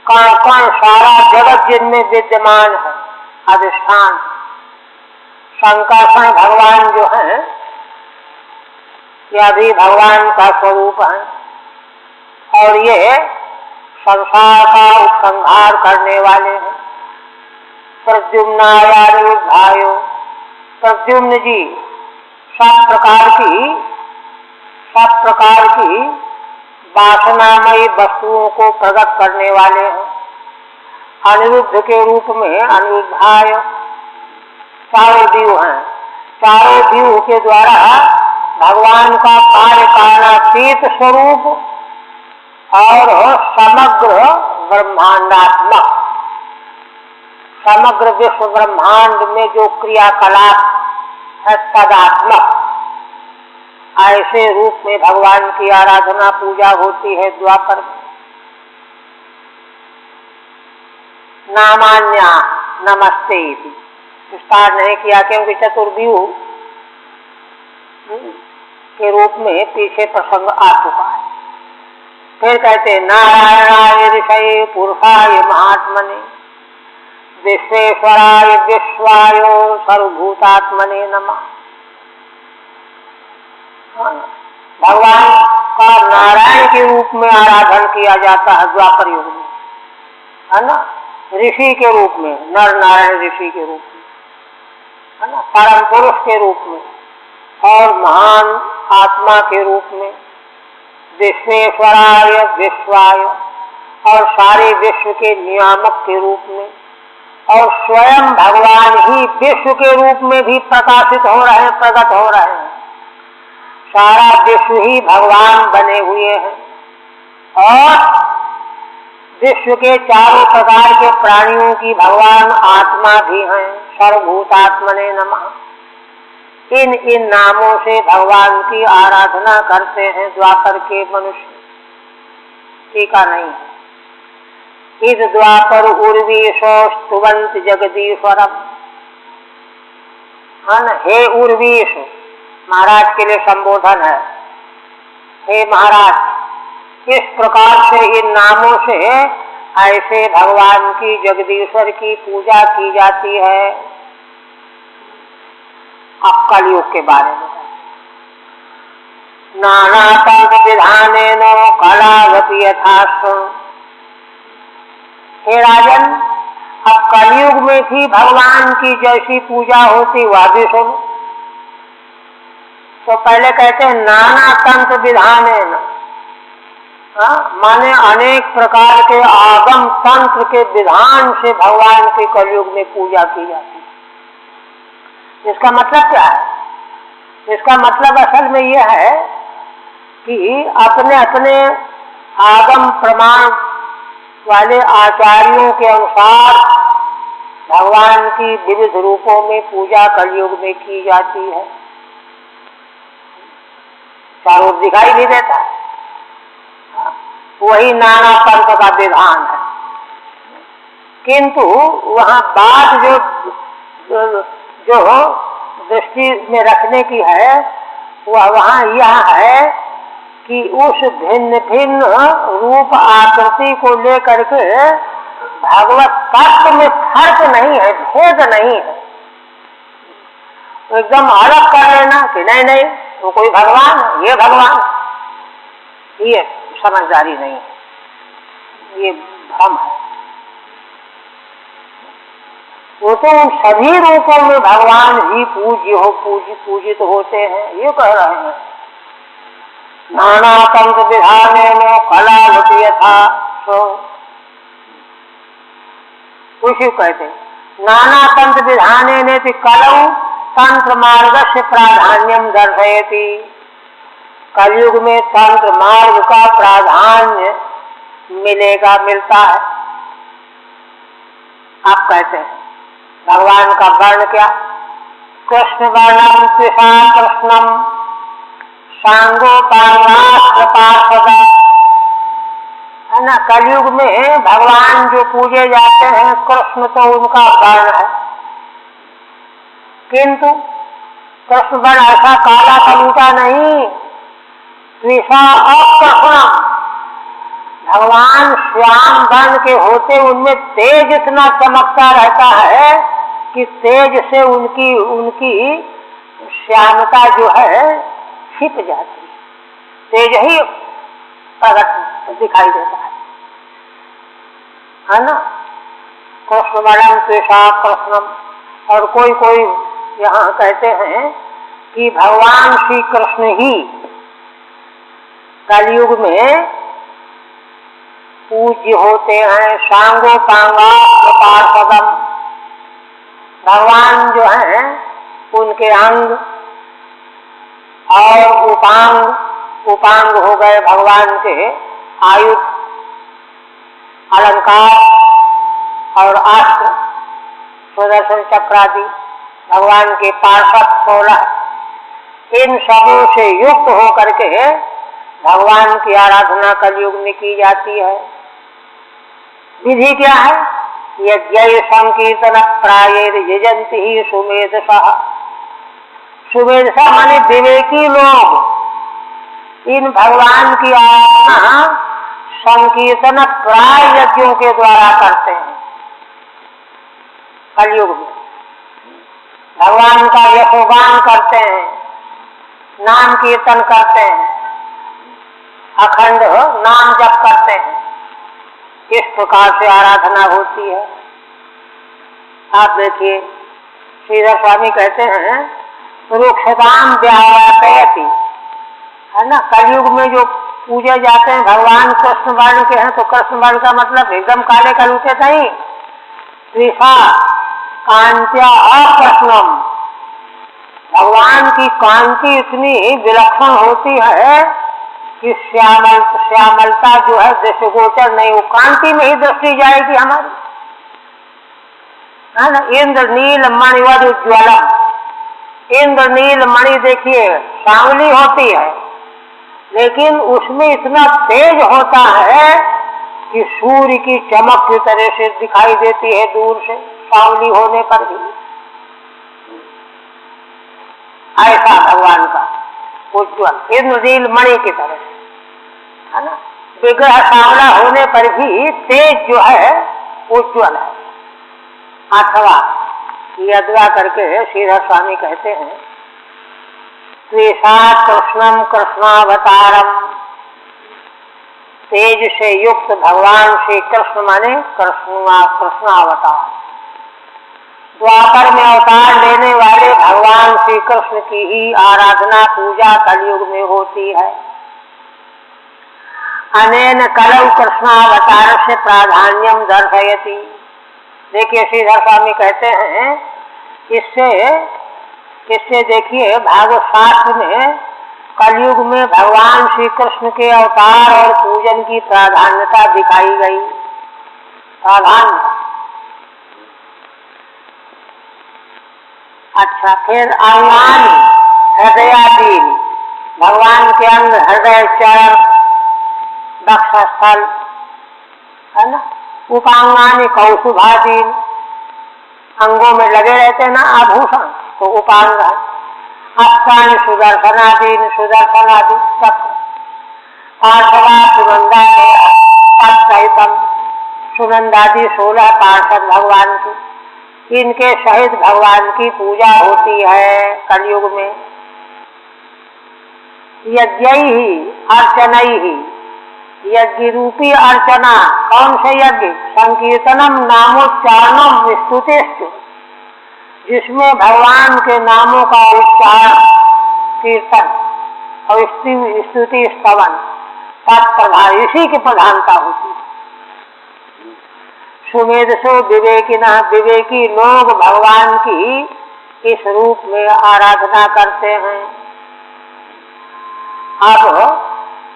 कण कण सारा जगत जिनमें विद्यमान है, अधिष्ठान। संकर्षण भगवान जो है यह भी भगवान का स्वरूप है, और ये संसार का उपसंहार करने वाले हैं। प्रद्युम्नाय अनिरुद्धाय, प्रद्युम्न जी सब प्रकार की वासनामयी वस्तुओं को प्रकट करने वाले हैं। अनिरुद्ध के रूप में अनिरुद्धाय चारों द्वीव हैं। चारों द्वीव के द्वारा भगवान का कार्य कारणातीत स्वरूप और समग्र ब्रह्मांडात्मक, समग्र विश्व ब्रह्मांड में जो क्रियाकलाप है तदात्मक, ऐसे रूप में भगवान की आराधना पूजा होती है द्वापर में। नामान्या नमस्ते विस्तार नहीं किया क्योंकि चतुर्व्यूह के रूप में पीछे प्रसंग आ चुका है। फिर कहते नारायणाय ऋषये पुरुषाय महात्मने, विश्वेश्वराय विश्वाय सर्वभूतात्मने नमः। भगवान का नारायण के रूप में आराधन किया जाता है द्वापर युग में, है ना। ऋषि के रूप में, नर नारायण ऋषि के रूप में, है ना, परम पुरुष के रूप में, और महान आत्मा के रूप में विश्वेश्वराय विश्वाय, और सारे विश्व के नियामक के रूप में, और स्वयं भगवान ही विश्व के रूप में भी प्रकाशित हो रहे हैं, प्रकट हो रहे हैं। सारा विश्व ही भगवान बने हुए हैं, और विश्व के चारों प्रकार के प्राणियों की भगवान आत्मा भी हैं। सर्वभूतात्मने नमः। इन नामों से भगवान की आराधना करते हैं द्वापर के मनुष्य। टीका नहीं है। इद द्वापर उर्वीशो स्तुवंत जगदीश्वरम, हे उर्वीश, महाराज के लिए संबोधन है। हे महाराज, इस प्रकार से इन नामों से ऐसे भगवान की, जगदीश्वर की पूजा की जाती है। अब कलयुग के बारे में नाना तंत्र विधानेन कलावती यथास्व। हे राजन, अब कलयुग में भी भगवान की जैसी पूजा होती वह भी सुनो। तो पहले कहते हैं नाना तंत्र विधानेन, माने अनेक प्रकार के आगम तंत्र के विधान से भगवान के कलयुग में पूजा की जाती है। इसका मतलब क्या है? इसका मतलब असल में यह है कि अपने अपने आगम प्रमाण वाले आचार्यों के अनुसार भगवान की विविध रूपों में पूजा कलयुग में की जाती है। चारों दिखाई भी देता है। वही नाना पंथ का विधान है। किंतु वहाँ बात जो दृष्टि में रखने की है वह वहाँ यह है कि उस भिन्न भिन्न रूप आकृति को लेकर के भागवत तत्व में फर्क नहीं है, भेद नहीं है। एकदम अलग कर लेना कि नहीं नहीं वो कोई भगवान है, ये भगवान, ये समझदारी नहीं है, ये भ्रम है। वो तो उन सभी रूपों में भगवान ही पूज्य हो, पूजित होते हैं, ये कह रहे हैं। नाना तंत्र विधाने में कला होती था तो उसी कहते नाना तंत्र विधाने ने कलौ तंत्र मार्ग से प्राधान्यम दर्शयति। कलयुग में तंत्र मार्ग का प्राधान्य मिलेगा, मिलता है। आप कहते हैं भगवान का वर्ण क्या? कृष्ण वर्णम त्रिषा कृष्णम सांगोपांगास्त्र पार्षद, है ना। कलयुग में भगवान जो पूजे जाते हैं कृष्ण तो उनका वर्ण है, किंतु कृष्ण वर्ण ऐसा काला कलूटा नहीं। त्रिषा अकृष्णम, भगवान श्याम वर्ण के होते उनमें तेज इतना चमकता रहता है कि तेज से उनकी श्यामता जो है छिप जाती है, तेज ही प्रकट दिखाई देता है ना। कृष्ण वर्णम त्रिषा कृष्णम। और कोई यहाँ कहते हैं कि भगवान श्री कृष्ण ही कलयुग में पूज्य होते हैं। सांगोपांगा पार्षदम, भगवान जो हैं उनके अंग और उपांग हो गए भगवान के आयुध, अलंकार और अस्त्र, सुदर्शन चक्र आदि, भगवान के पार्षद 16, इन सबों से युक्त होकर के भगवान की आराधना कलयुग में की जाती है। विधि क्या है? यज्ञ संकीर्तन प्रायेर यजंति ही सुमेधसः। सुमेधसा माने विवेकी लोग इन भगवान की आराधना संकीर्तन प्राय यज्ञों के द्वारा करते हैं। कलयुग में भगवान का यशोगान करते हैं, नाम कीर्तन करते हैं, अखंड नाम जप करते हैं। इस प्रकार से आराधना होती है। आप देखिए श्रीधर स्वामी कहते हैं रुक्षताम व्यावर्तयति, है ना। कलयुग में जो पूजे जाते हैं भगवान कृष्ण वर्ण के हैं, तो कृष्ण वर्ण का मतलब एकदम काले कलूटे नहीं। त्रिषा कांत्या अकृष्णम, भगवान की कांति इतनी विलक्षण होती है कि श्यामलता जो है दृष्टिगोचर नहीं, वो कांति में ही दृष्टि जाएगी हमारी, है ना। इंद्रनील मणिवद उज्ज्वलम, इंद्रनील मणि देखिए सांवली होती है, लेकिन उसमें इतना तेज होता है कि सूर्य की चमक की तरह से दिखाई देती है दूर से, सांवली होने पर भी। ऐसा भगवान का उज्ज्वल इंद्रनील मणि की तरह, है ना। विग्रह सांवला होने पर भी तेज जो है उज्ज्वल है। अथवा यद्वा करके श्रीधर स्वामी कहते हैं त्रिषा कृष्णम कृष्णावतारम, तेज से युक्त भगवान श्री कृष्ण माने कृष्णावतार, द्वापर में अवतार लेने वाले भगवान श्री कृष्ण की ही आराधना पूजा कलयुग में होती है। अनेन कलौ कृष्णावतार से प्राधान्यम दर्शयति। देखिए श्रीधर स्वामी कहते हैं इससे देखिए भागवत शास्त्र में कलयुग में भगवान श्री कृष्ण के अवतार और पूजन की प्राधान्यता दिखाई गई। प्राधान्य। अच्छा, फिर अंगानी हृदयादीन, भगवान के अंग हृदय, चरण, दक्षस्थल, है ना, उपांगानी कौशुभादीन, अंगों में लगे रहते ना आभूषण, तो उपांग है। अस्त्राणि सुदर्शनादीन, सुदर्शनादि चक्र, पार्षदा सुनंदादय तत्सहितम, सुनंदादि 16 पार्षद भगवान की, इनके सहित भगवान की पूजा होती है कलयुग में। यज्ञैहि अर्चनैहि, यज्ञ रूपी अर्चना, कौन से यज्ञ? संकीर्तनम नामोच्चारणम स्तुतिश्च, जिसमें भगवान के नामों का उच्चारण, कीर्तन और स्तुति स्तवन तत्प्रधान, इसी की प्रधानता होती है। सुमेधसो विवेकिनः, विवेकी लोग भगवान की इस रूप में आराधना करते हैं। अब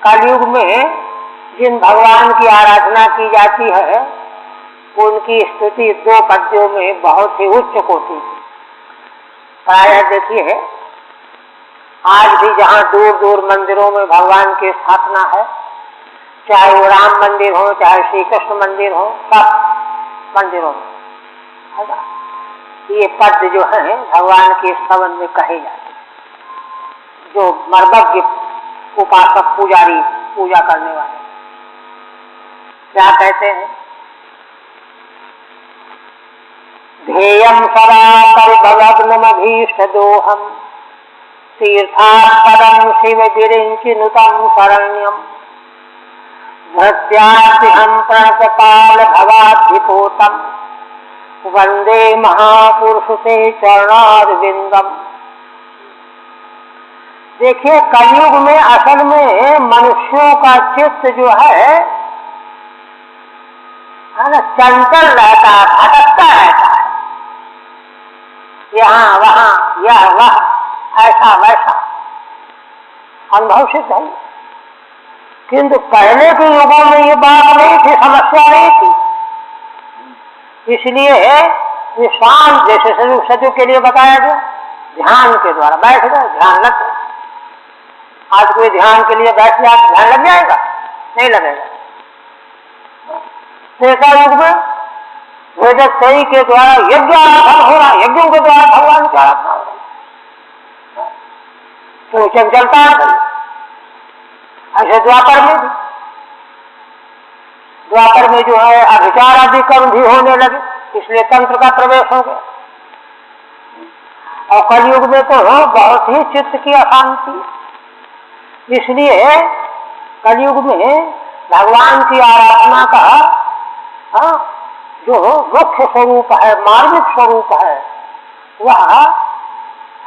कलयुग में जिन भगवान की आराधना की जाती है उनकी स्तुति 2 पद्यों में बहुत ही उच्च कोटि है। प्रायः देखिए आज भी जहाँ दूर दूर मंदिरों में भगवान की स्थापना है, चाहे वो राम मंदिर हो, चाहे श्री कृष्ण मंदिर हो, सब मंदिरों में है ना, ये पद जो है भगवान के स्तवन में कहे जाते हैं। जो मर्मज्ञ उपासक पुजारी पूजा करने वाले क्या कहते हैं? ध्येयं सदा परिभवग्नमभीष्ट दोहम, तीर्थास्पदं शिव विरिञ्चिनुतं शरण्यं, भृत्याद्यहं प्रणतपाल भवाद्धिपोतं, वंदे महापुरुष ते चरणारविंदम। देखिए कलयुग में असल में मनुष्यों का चित्त जो है ना, चंचल रहता है, भटकता रहता है, यहाँ वहाँ यह वह, ऐसा वैसा अनुभव सिद्ध है। किंतु पहले के युगों में ये बात नहीं थी, समस्या नहीं थी। इसलिए ये शांत, जैसे सजू के लिए बताया गया, ध्यान के द्वारा बैठ गए, ध्यान लग गया। आज कोई ध्यान के लिए बैठ गया, ध्यान लग जाएगा? नहीं लगेगा। त्रेता युग में वेदत्रयी के द्वारा यज्ञ आराधना हो रहा, यज्ञों के द्वारा भगवान की आराधना हो रही, तो चंचलता आ गई। ऐसे द्वापर में भी, द्वापर में जो है अभिचार आदि कर्म भी होने लगे, इसलिए तंत्र का प्रवेश हो गया। और कलयुग में तो बहुत ही चित्त की अशांति, इसलिए कलयुग में भगवान की आराधना का जो मुख्य स्वरूप है, मार्मिक स्वरूप है, वह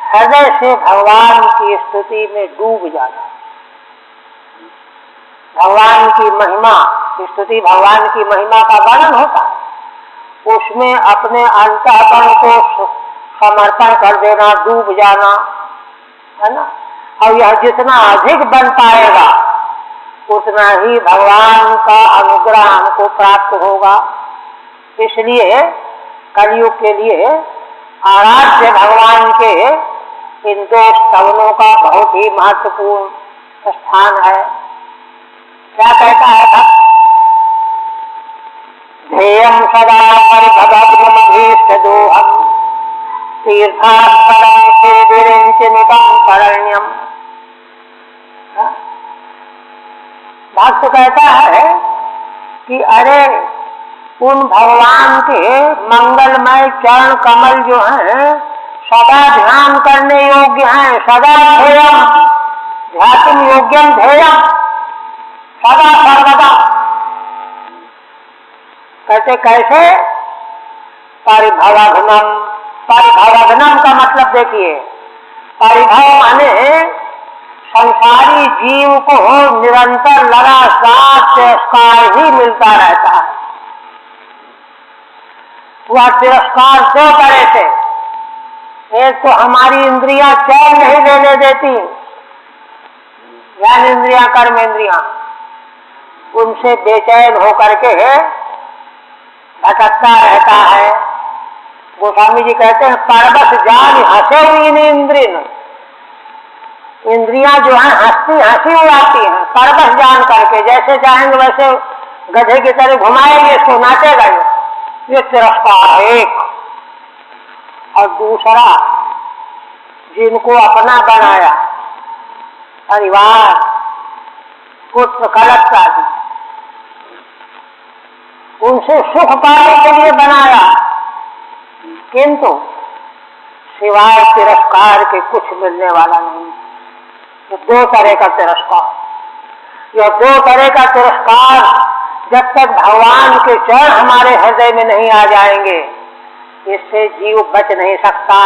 हृदय से भगवान की स्तुति में डूब जाना। भगवान की महिमा, स्तुति भगवान की महिमा का वर्णन होता है, उसमें अपने अंतःकरण को समर्पण कर देना, डूब जाना, है ना। और यह जितना अधिक बन पाएगा उतना ही भगवान का अनुग्रह हमको प्राप्त होगा। इसलिए कलयुग के लिए आराध्य भगवान के इन 2 स्तवनों का बहुत ही महत्वपूर्ण स्थान है। क्या कहता है भक्त? ध्येयं सदा परिभवग्नमभीष्ट दोहम, तीर्थास्पदं शिवविरिञ्चिनुतं शरण्यं। भक्त कहता है कि अरे उन भगवान के मंगलमय चरण कमल जो हैं सदा ध्यान करने योग्य हैं, सदा ध्येयम ध्यातुम योग्यम ध्येयम, सदा सर्वदा। कहते कैसे? परिभवघ्नम, परिभवघ्नम का मतलब देखिए, परिभव माने संसारी जीव को निरंतर लगातार तिरस्कार ही मिलता रहता है। वह तिरस्कार 2 तरह से, एक तो हमारी इंद्रियां चैन नहीं लेने देती, ज्ञान इंद्रियां, कर्म इंद्रियां, उनसे बेचैन होकर के भटकता रहता है। गोस्वामी जी कहते हैं परबस जान हंसे हुई इंद्रियां जो है हंसी उड़ाती हैं, परबस जान करके जाएंगे, जैसे चाहेंगे वैसे गधे की तरह घुमाएंगे इसको, नाचेगा ये तिरस्कार एक। और दूसरा, जिनको अपना बनाया, परिवार, पुत्र कलश आदि, उनसे सुख पाने के लिए बनाया, किंतु सिवाय तिरस्कार के कुछ मिलने वाला नहीं। ये दो तरह का तिरस्कार, यह दो तरह का तिरस्कार जब तक भगवान के चरण हमारे हृदय में नहीं आ जाएंगे, इससे जीव बच नहीं सकता।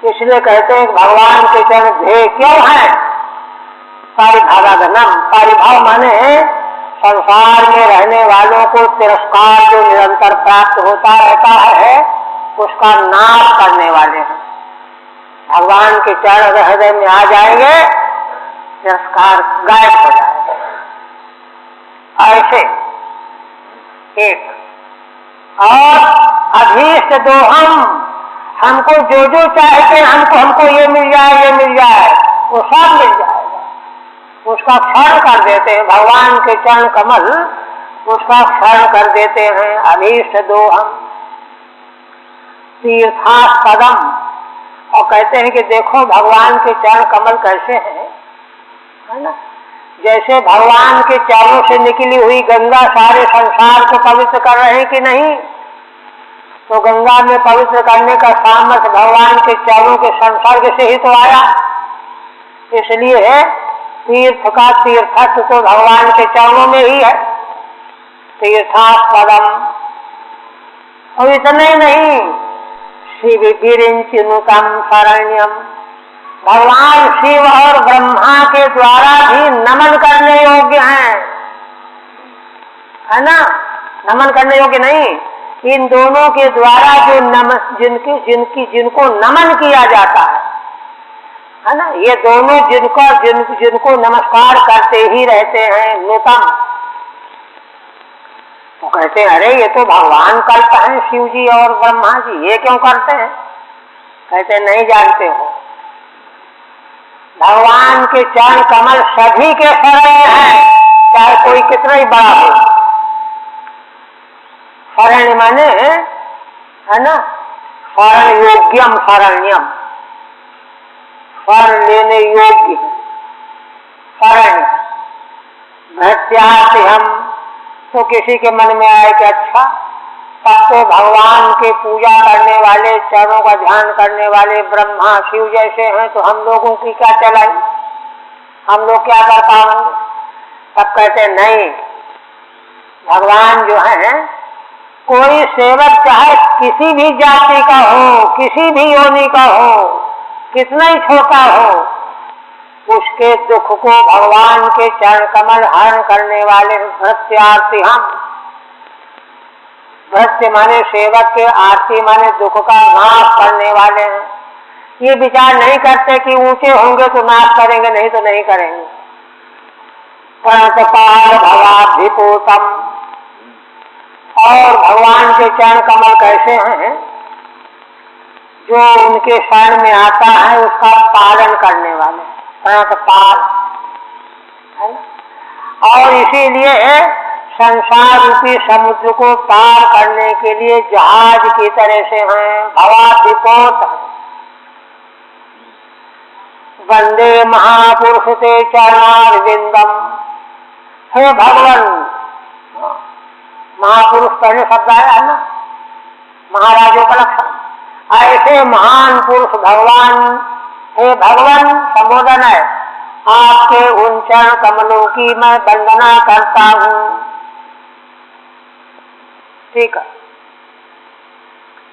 इसलिए कहते हैं भगवान के चरण ध्येय क्यों है? पारिभावाधनम, पारिभाव माने संसार में रहने वालों को तिरस्कार जो निरंतर प्राप्त होता रहता है, उसका नाश करने वाले हैं। भगवान के चरण हृदय में आ जाएंगे, तिरस्कार गायब हो जाएगा। ऐसे एक। और अभीष्ट दोहम, हमको जो जो चाहते हैं, हमको ये मिल जाए, ये मिल जाए, वो सब मिल जाएगा। उसका क्षरण कर देते हैं भगवान के चरण कमल, उसका क्षरण कर देते हैं। अभीष्ट दोहम तीर्थास्पदम, और कहते हैं कि देखो भगवान के चरण कमल कैसे हैं, है ना? जैसे भगवान के चरणों से निकली हुई गंगा सारे संसार को पवित्र कर रहे हैं कि नहीं? तो गंगा में पवित्र करने का सामर्थ्य भगवान के चरणों के संसर्ग से ही तो आया। इसलिए तीर्थ का तीर्थत्व तो भगवान के चरणों में ही है। तीर्थास्पदम। और इतना ही नहीं, शिव गिरिंचिनुतम शरण्यम, भगवान शिव और ब्रह्मा के द्वारा भी नमन करने योग्य हैं, है ना? नमन करने योग्य नहीं, इन दोनों के द्वारा जो जिनको नमन किया जाता है ना? ये दोनों जिनको नमस्कार करते ही रहते हैं, नुतम। तो कहते हैं अरे ये तो भगवान करते हैं, शिव जी और ब्रह्मा जी, ये क्यों करते हैं? कहते नहीं जानते हो, भगवान के चरण कमल सभी के शरण है, चाहे कोई कितना ही बड़ा हो। शरण माने है ना, शरण योग्यम शरण्यम, शरण लेने योग्य शरण। भक्त्यार्थ हम, तो किसी के मन में आए कि अच्छा तब तो भगवान के पूजा करने वाले, चरणों का ध्यान करने वाले ब्रह्मा शिव जैसे हैं, तो हम लोगों की क्या चलाई, हम लोग क्या कर पाएंगे? तब कहते नहीं, भगवान जो है, कोई सेवक चाहे किसी भी जाति का हो, किसी भी योनि का हो, कितना ही छोटा हो, उसके दुख को भगवान के चरण कमल हरण करने वाले भक्त्यार्थी हम। भक्त माने सेवक के, आरती माने दुख का नाश करने वाले हैं। ये विचार नहीं करते कि ऊंचे होंगे तो नाश करेंगे, नहीं तो नहीं करेंगे। प्रणतपाल भवाभिपूतम, और भगवान के चरण कमल कैसे हैं? जो उनके शरण में आता है उसका पालन करने वाले, प्रणतपाल, है ना? और इसीलिए संसार रूपी समुद्र को पार करने के लिए जहाज की तरह से हैं, भवाभिपूत। वंदे महापुरुष ते चरणारविंदम, हे भगवान, महापुरुष पहले शब्द आया ना, महाराजों का लक्षण। ऐसे महान पुरुष भगवान, हे भगवान संबोधन है, आपके उन चरण कमलों की मैं वंदना करता हूँ। ठीक है,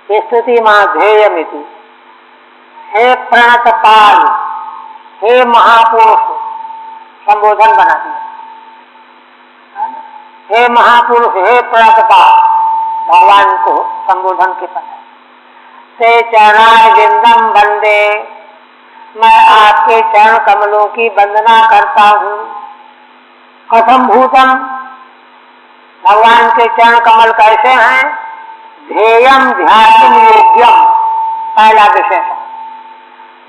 स्तुति माध्येयमिति, हे प्रणतपाल, हे महापुरुष, संबोधन बना दिया। हे महापुरुष, हे प्रणतपाल, भगवान को संबोधन के पद। ते चरणारविंदम वंदे, मैं आपके चरण कमलों की वंदना करता हूँ। कथम भूतम, भगवान के चरण कमल कैसे हैं? ध्येयम ध्यान योग्यम, पहला विशेषण,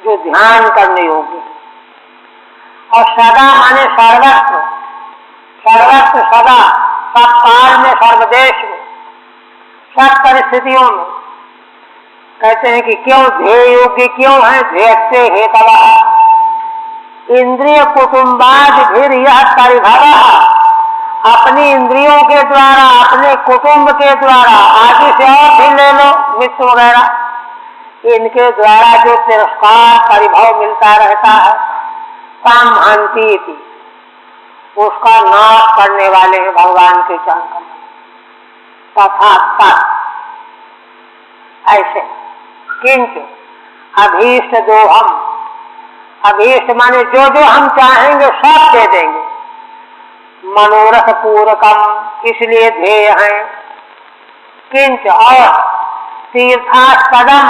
जो ध्यान करने योग्य। और सदा माने सर्वत्र, सब काल में, सर्वदेश में, सब परिस्थितियों में। कहते हैं कि क्यों ध्येय योग्य क्यों है? ध्येयस्य हेतवः इंद्रिय कुटुम्बादिभिर यह परिभवः। अपनी इंद्रियों के द्वारा, अपने कुटुंब के द्वारा, आदि से और भी ले लो, मित्र वगैरह, इनके द्वारा जो तिरस्कार परिभव मिलता रहता है, काम हंती थी, उसका नाश करने वाले हैं भगवान के चरण कमल। तथा तत् ऐसे किंच अभीष्ट दोहम, अभीष्ट माने जो जो हम चाहेंगे सब दे देंगे। मनोरथ पूरकम, इसलिए ध्येय है। किंच और तीर्थास्पदम,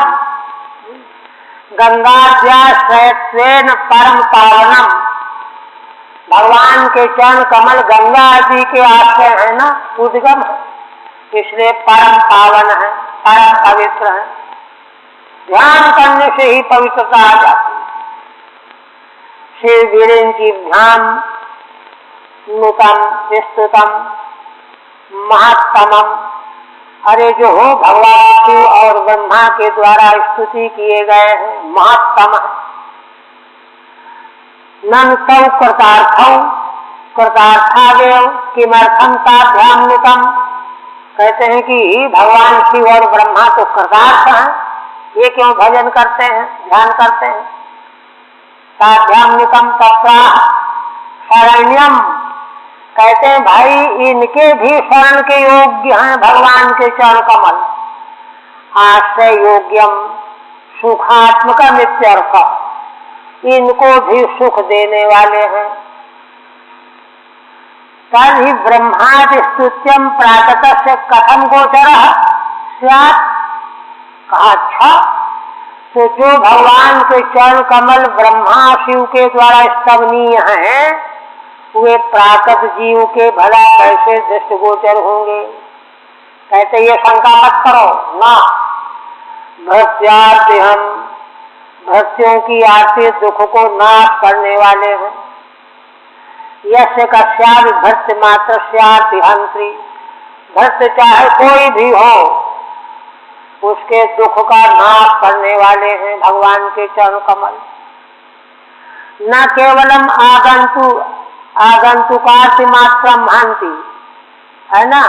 गंगाद्याश्रयत्वेन परम पावनम, भगवान के चरण कमल गंगा आदि के आश्रय है ना, उद्गम है, इसलिए परम पावन है, परम पवित्र है। ध्यान करने से ही पवित्रता आ जाती है। श्री वीरेंद्र ध्यान नूतम स्तुतम महत्तमम, अरे जो हो भगवान शिव और ब्रह्मा के द्वारा स्तुति किए गए हैं, महत्तम है। नन तौ कृतार्थौ कृतार्थावेव किमर्थम ताभ्यामृतम, कहते हैं कि भगवान शिव और ब्रह्मा तो कृतार्थ हैं, ये क्यों भजन करते हैं, ध्यान करते हैं। ताभ्यामृतम तत्रा शरण्यम, कहते हैं भाई इनके भी शरण के योग्य हैं भगवान के चरण कमल। आश्रय योग्यम सुखात्मकम इत्यर्थ, इनको भी सुख देने वाले हैं। तभी ब्रह्मादि स्तुत्यम प्राकृतस्य कथम गोचरः स्यात्, कहा अच्छा तो जो भगवान के चरण कमल ब्रह्मा शिव के द्वारा स्तवनीय हैं, वे प्राकृत जीव के भला कैसे दृष्टिगोचर होंगे? कहते ये शंका मत करो ना। भक्त्यार्ति हम, भक्तियों की आरती दुख को नाश करने वाले हैं। यस्य कस्यापि भक्त मात्र स्यार्ति हंत्री, भक्त चाहे कोई भी हो उसके दुख का नाश करने वाले हैं भगवान के चरण कमल। न केवलम आगंतुकार्ति मात्रम हंति, है ना,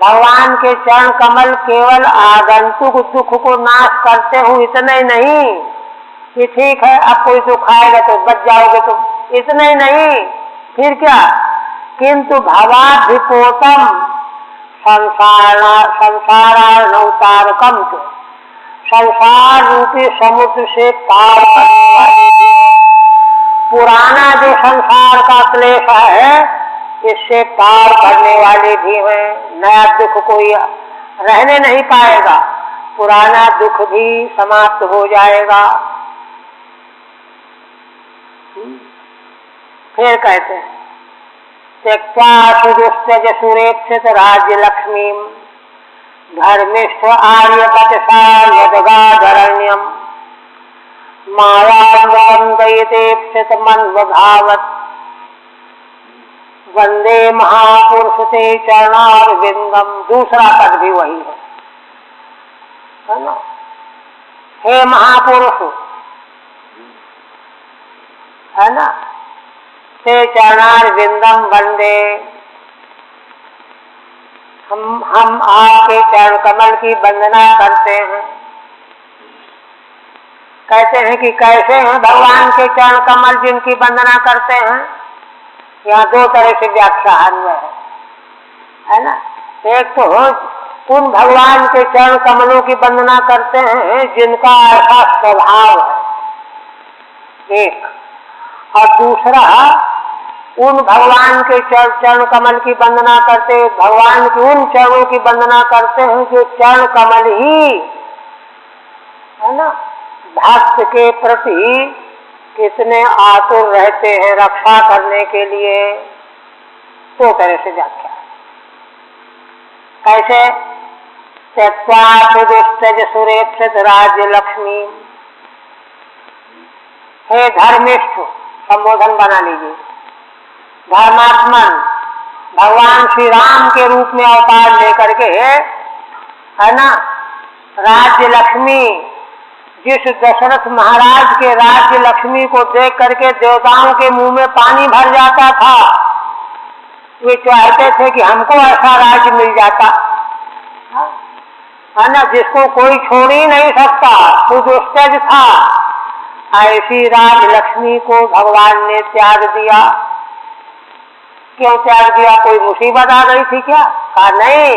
भगवान के चरण कमल केवल आगंतुक दुख को नाश करते हो इतना ही नहीं कि ठीक है अब कोई दुख आएगा तो बच जाओगे तुम, इतना ही नहीं, फिर क्या, किंतु भवाधिपोतम संसारार्णवतारकम, संसार रूपी समुद्र से पार करने वाले भी हैं। पुराना जो संसार का क्लेश है इससे पार करने वाले भी हैं। नया दुख कोई रहने नहीं पाएगा, पुराना दुख भी समाप्त हो जाएगा। फिर कहते हैं त्यक्त्वा सुदुष्टज सुरेक्षित राज्य लक्ष्मी धर्मिष्ठ आर्यवचसा यदगाधरण्यम मायामृतंदयितेप्सित मन्वभावत् वंदे महापुरुष ते चरणारविंदम। दूसरा पद भी वही है ना, हे महापुरुष, है ना, ते चरणारविंदम वंदे, हम आपके चरण कमल की वंदना करते हैं। कहते हैं कि कैसे हैं भगवान के चरण कमल जिनकी वंदना करते हैं? यहाँ दो तरह से व्याख्या है ना। एक तो उन भगवान के चरण कमलों की वंदना करते हैं जिनका ऐसा स्वभाव है, एक, और दूसरा उन भगवान के चरण कमल की वंदना करते, भगवान के उन चरणों की वंदना करते हैं जो चरण कमल ही, है ना, भक्त के प्रति कितने आतुर रहते हैं रक्षा करने के लिए। दो तरह से व्याख्या। कैसे? त्यक्त्वा सुदुष्टज सुरेक्षित राज्य लक्ष्मी, हे धर्मिष्ठ, संबोधन बना लीजिए, धर्मात्मन भगवान श्री राम के रूप में अवतार लेकर के, है ना, राज्य लक्ष्मी, जिस दशरथ महाराज के राज्य लक्ष्मी को देख करके देवताओं के मुंह में पानी भर जाता था, वे चाहते थे कि हमको ऐसा राज्य मिल जाता, है ना, जिसको कोई छोड़ ही नहीं सकता, खुद उत्सज था। ऐसी राज लक्ष्मी को भगवान ने त्याग दिया। क्यों त्याग दिया? कोई मुसीबत आ गई थी क्या? कहा नहीं,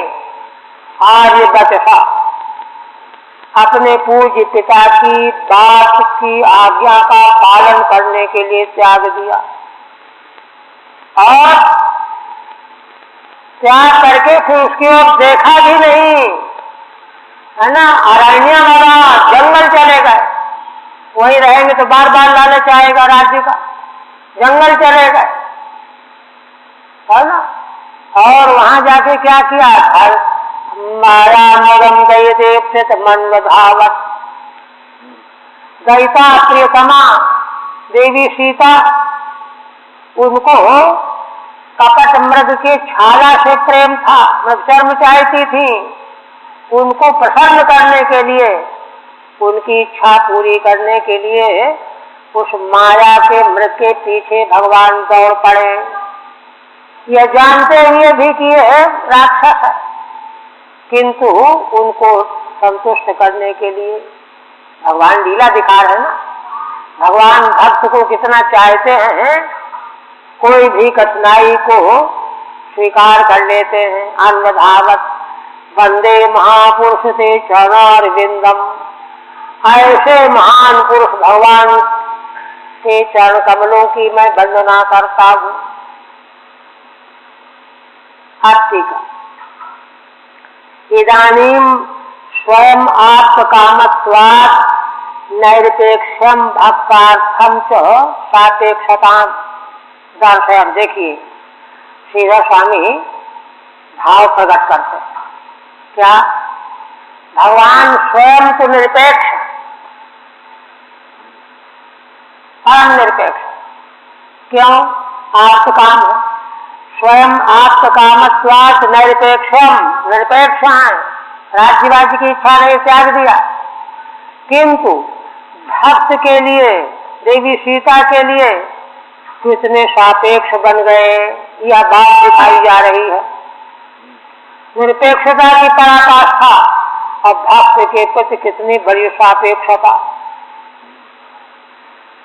आज बचसा अपने पूज्य पिता की बात की आज्ञा का पालन करने के लिए त्याग दिया, और त्याग करके फिर उसकी ओर देखा भी नहीं, है ना। अरण्य में जंगल चले गए, वहीं रहेंगे तो बार बार लालच आएगा राज्य का, जंगल चले गए, है ना। और वहां जाके क्या किया? माया मगम गई देव मन धावत, गईता प्रियतमा देवी सीता, उनको कपट मृग के छाला से प्रेम था, चर्म चाहती थी। उनको प्रसन्न करने के लिए, उनकी इच्छा पूरी करने के लिए उस माया के मृग के पीछे भगवान दौड़ पड़े, यह जानते हुए भी कि यह राक्षस है, किंतु उनको संतुष्ट करने के लिए भगवान लीला दिखा रहे हैं ना। भगवान भक्त को कितना चाहते हैं, कोई भी कठिनाई को स्वीकार कर लेते हैं। अन्वधावत वंदे महापुरुष से चरणारविंदम, ऐसे महान पुरुष भगवान के चरण कमलों की मैं वंदना करता हूँ। का इदानीम स्वयं आत्मकामत्वात् नैरपेक्षम भक्तार्थम च सापेक्षताम। दर्शक देखिए, श्रीधर स्वामी भाव प्रकट करते हैं। क्या? भगवान स्वयं तो निरपेक्ष, परम निरपेक्ष। क्यों? आत्मकाम है, स्वयं आत्मकामत्वात् निरपेक्षम, निरपेक्ष है, राज्यवाज्य की इच्छा नहीं, त्याग दिया। किंतु भक्त के लिए, देवी सीता के लिए कितने सापेक्ष बन गए, यह बात दिखाई जा रही है। निरपेक्षता की पराकाष्ठा और भक्त के प्रति कितनी बड़ी सापेक्षता।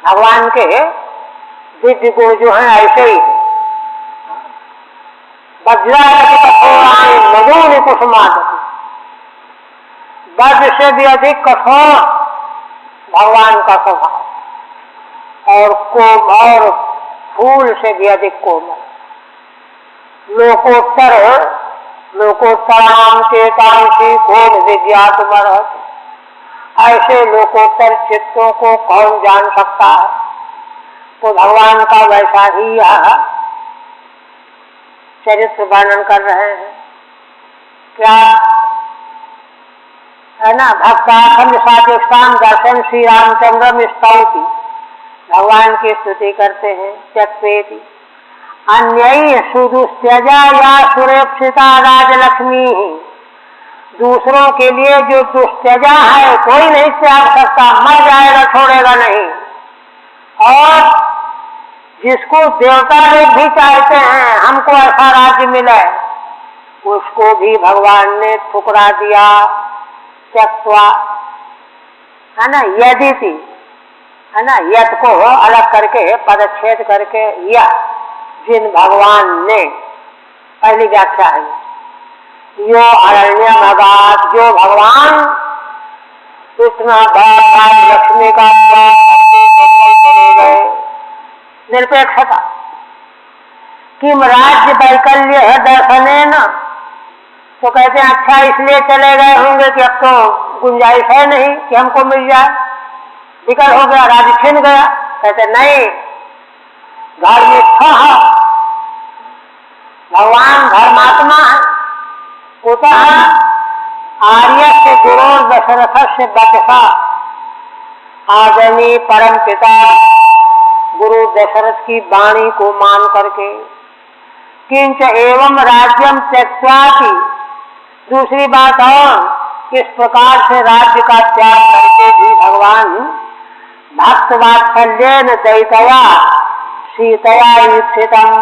भगवान के दिव्य गुण जो है ऐसे ही, वज्रादि कठोराणि मधुनि कुसुमादपि, वज्र से भी अधिक कठोर भगवान का स्वभाव, और कोमल फूल से भी अधिक कोमल। लोकोत्तराम चेतांसी कौन विज्ञातमर्हति, ऐसे लोकोत्तर चित्तों को कौन जान सकता है। तो भगवान का वैसा ही यह चरित्र वर्णन कर रहे हैं। क्या है ना, भक्ताखंड सापेक्षाम दर्शन श्री रामचंद्र स्तौति, भगवान की स्तुति करते हैं। चक्वेति अन्य सुदुस्त्यजा या सुरेक्षिता राजलक्ष्मी, दूसरों के लिए जो दुस्त्यजा है कोई नहीं त्याग सकता, मर जाएगा, छोड़ेगा नहीं। और जिसको देवता लोग भी चाहते हैं हमको ऐसा राज्य मिले, उसको भी भगवान ने ठुकरा दिया। त्यक्त्वा, है ना, यदि थी, है ना, यत को अलग करके पदच्छेद करके, यह जिन भगवान ने, पहली व्याख्या है, यो अरण्य भगात, जो भगवान इतना बड़ा लक्ष्मी का जंगल चले गए। निरपेक्षता किम राज्य वैकल्य है दर्शने न, तो कहते हैं अच्छा इसलिए चले गए होंगे कि अब तो गुंजाइश है नहीं कि हमको मिल जाए, विकल हो गया, राज्य छिन गया। कहते नहीं, धर्मिष्ठ भगवान धर्मात्मा है। कुतः आर्य से गुरु दशरथ से बचसा, आदमी परम पिता गुरु दशरथ की वाणी को मान करके, किंच एवं राज्यम त्यक्त्वापि, दूसरी बात और इस प्रकार से राज्य का त्याग करके भी भगवान भक्त वात्सल्येन दयितया सीतया ईप्सितम्,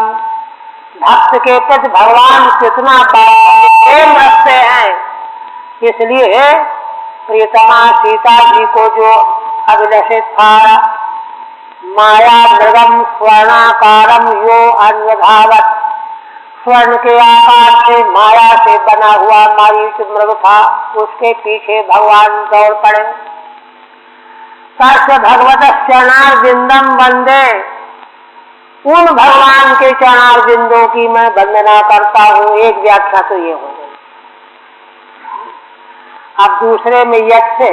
भक्त के प्रति भगवान कितना प्रेम रखते हैं, इसलिए प्रियतमा सीता जी को जो अभिलषित था, माया मृगम स्वर्णाकारम यो अन्वधावत, स्वर्ण के आकार से माया से बना हुआ मारीच मृग था, उसके पीछे भगवान दौड़ पड़े। तस्य भगवत चरणारविंदम वंदे, उन भगवान के चरणारविंदों की मैं वंदना करता हूँ। एक व्याख्या तो ये हो गई। अब दूसरे में यज्ञ से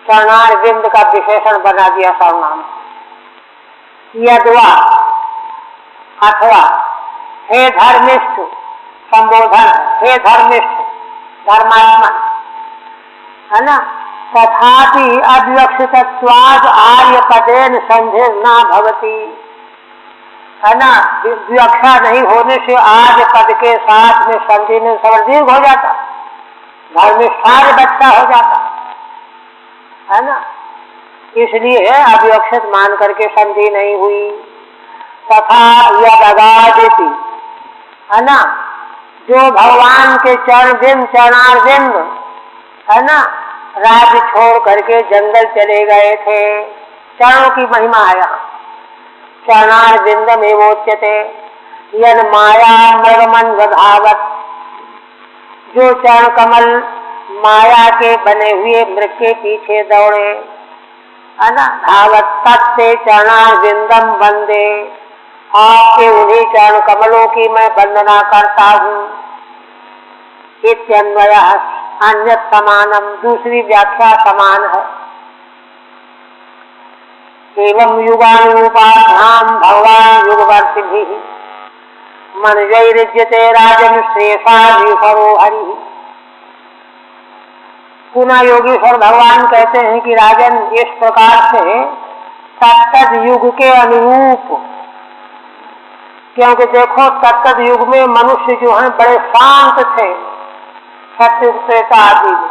चरणारविंद का विशेषण बना दिया सर्वनाम। यद्वा अथवा हे धर्मिष्ठ संबोधन, हे धर्मिष्ठ धर्मात्मा, है ना। तथापि अव्यक्षितत्वाद आर्य पदेन संधिर न भवति, है ना। व्याख्या नहीं होने से आर्य पद के साथ में संधि में स्वर दीर्घ हो जाता, धर्मिष्ठार्य बच्चा हो जाता, है ना। इसलिए अव्यक्षित मान करके संधि नहीं हुई। तथा यदगादिति, है ना, जो भगवान के चरणारविंद, है ना, राज्य छोड़ करके जंगल चले गए थे। चरणों की महिमा है यहाँ। चरणारविंदम एवोच्यते यद माया मृगमन वधावत, जो चरण कमल माया के बने हुए मृग के पीछे दौड़े, है ना। धावत तत्ते चरणारविंदम वंदे, आपके उन्हीं चरण कमलों की मैं वंदना करता हूँ। इत्यन्वयः अन्यत् समानम, दूसरी व्याख्या समान है। एवं युगानुरूपाभ्याम भगवान युगवर्तिभिः मनजैर्युज्यते राजन श्रेषाधिपरो हरि। पुनः योगेश्वर भगवान कहते हैं कि राजन, इस प्रकार से तत्त युग के अनुरूप, क्योंकि देखो तत्त युग में मनुष्य जो है बड़े शांत थे, सत्युग त्रेता आदि में,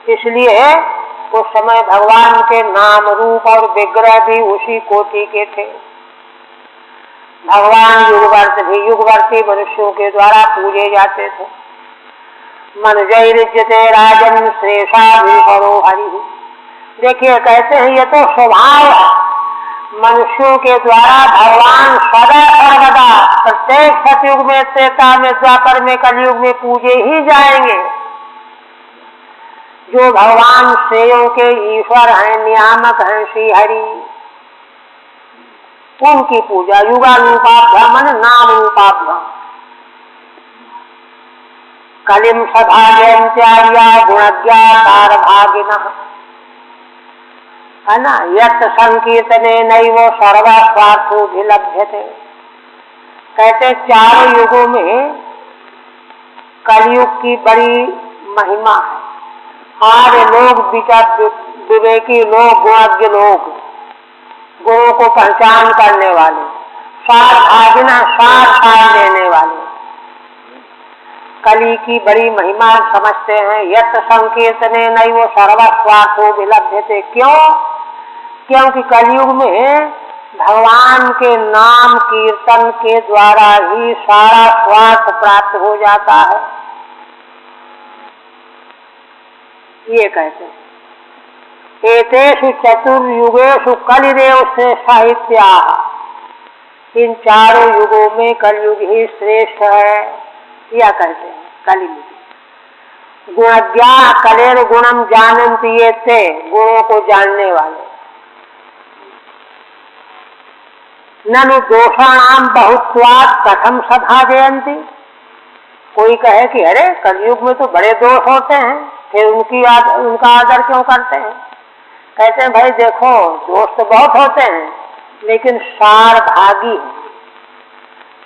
इसलिए उस समय भगवान के नाम रूप और विग्रह भी उसी कोटि के थे। भगवान युगवर्ती मनुष्यों के द्वारा पूजे जाते थे। मनजैर्युज्यते राजन श्रेषाधिपरो हरि। देखिए कहते हैं ये तो स्वभाव है, मनुष्यों के द्वारा भगवान सदा सर्वदा प्रत्येक सतयुग में, त्रेता में, द्वापर में, कलयुग में पूजे ही जाएंगे। जो भगवान श्रेयों के ईश्वर हैं, नियामक हैं, श्री हरि, उनकी पूजा युगानुरूपाभ्याम नाम रूपाभ्याम। कलिम सभाग्यंत्यार्या गुणज्ञातार भागिनः, है ना। यत् संकीर्तने नैव सर्वा स्वार्थो विलभ्यते। कहते चारों युगों में कलयुग की बड़ी महिमा है। आर्य लोग, विवेकी लोग, गुणज्ञ लोग, गुणों को पहचान करने वाले, सार भागिना, सार पार लेने वाले, कली की बड़ी महिमा समझते हैं। यत् संकीर्तने नैव सर्वा स्वार्थो विलभ्यते। क्यों? क्योंकि कलयुग में भगवान के नाम कीर्तन के द्वारा ही सारा स्वार्थ प्राप्त हो जाता है, ये कहते हैं। एतेषु चतुर्युगेषु कलिदेव श्रेष्ठः, इन चारों युगों में कलयुग ही श्रेष्ठ है, यह कहते हैं कलियुग। गुणज्ञा कलेर गुणम जानन्ति ये थे, गुणों को जानने वाले। ननु दोषाणाम बहुत्वात् कथम सभाजयन्ति। कोई कहे कि अरे कलयुग में तो बड़े दोष होते हैं, फिर उनका आदर क्यों करते हैं? कहते हैं भाई देखो, दोष तो बहुत होते हैं, लेकिन सार भागी,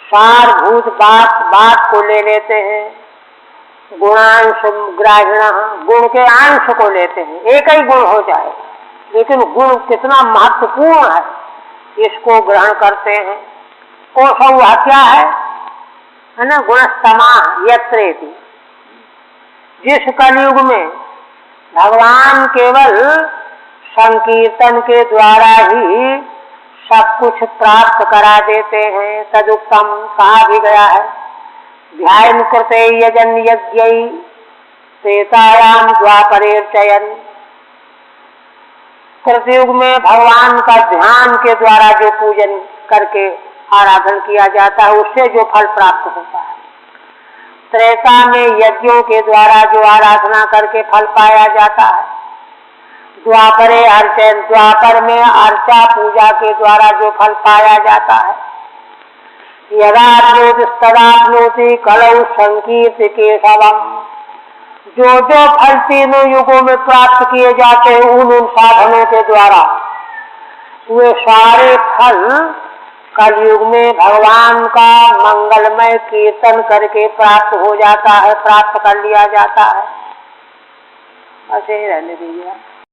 सारभूत बात को ले लेते हैं। गुणांश ग्राहिण, गुण के अंश को लेते हैं। एक ही गुण हो जाए, लेकिन गुण कितना महत्वपूर्ण है इसको ग्रहण करते हैं। कोसौ वह क्या है ना, गुणस्तमा यत्रेति। जिस कलयुग में भगवान केवल संकीर्तन के द्वारा ही सब कुछ प्राप्त करा देते हैं, तदुक्तम कहा भी गया है। ध्यान कृते यजन यज्ञै त्रेतायाम द्वापरेर्चयन। कृतयुग में भगवान का ध्यान के द्वारा जो पूजन करके आराधन किया जाता है उससे जो फल प्राप्त होता है, त्रेता में यज्ञों के द्वारा जो आराधना करके फल पाया जाता है, द्वापरे अर्चन, द्वापर में अर्चा पूजा के द्वारा जो फल पाया जाता है, यदाप्नोति कलौ संकीर्त केशवम। जो जो फल तीनों युगों में प्राप्त किए जाते हैं उन साधनों के द्वारा, वे सारे फल कलयुग में भगवान का मंगलमय कीर्तन करके प्राप्त हो जाता है, प्राप्त कर लिया जाता है। ऐसे ही रहने दीजिए।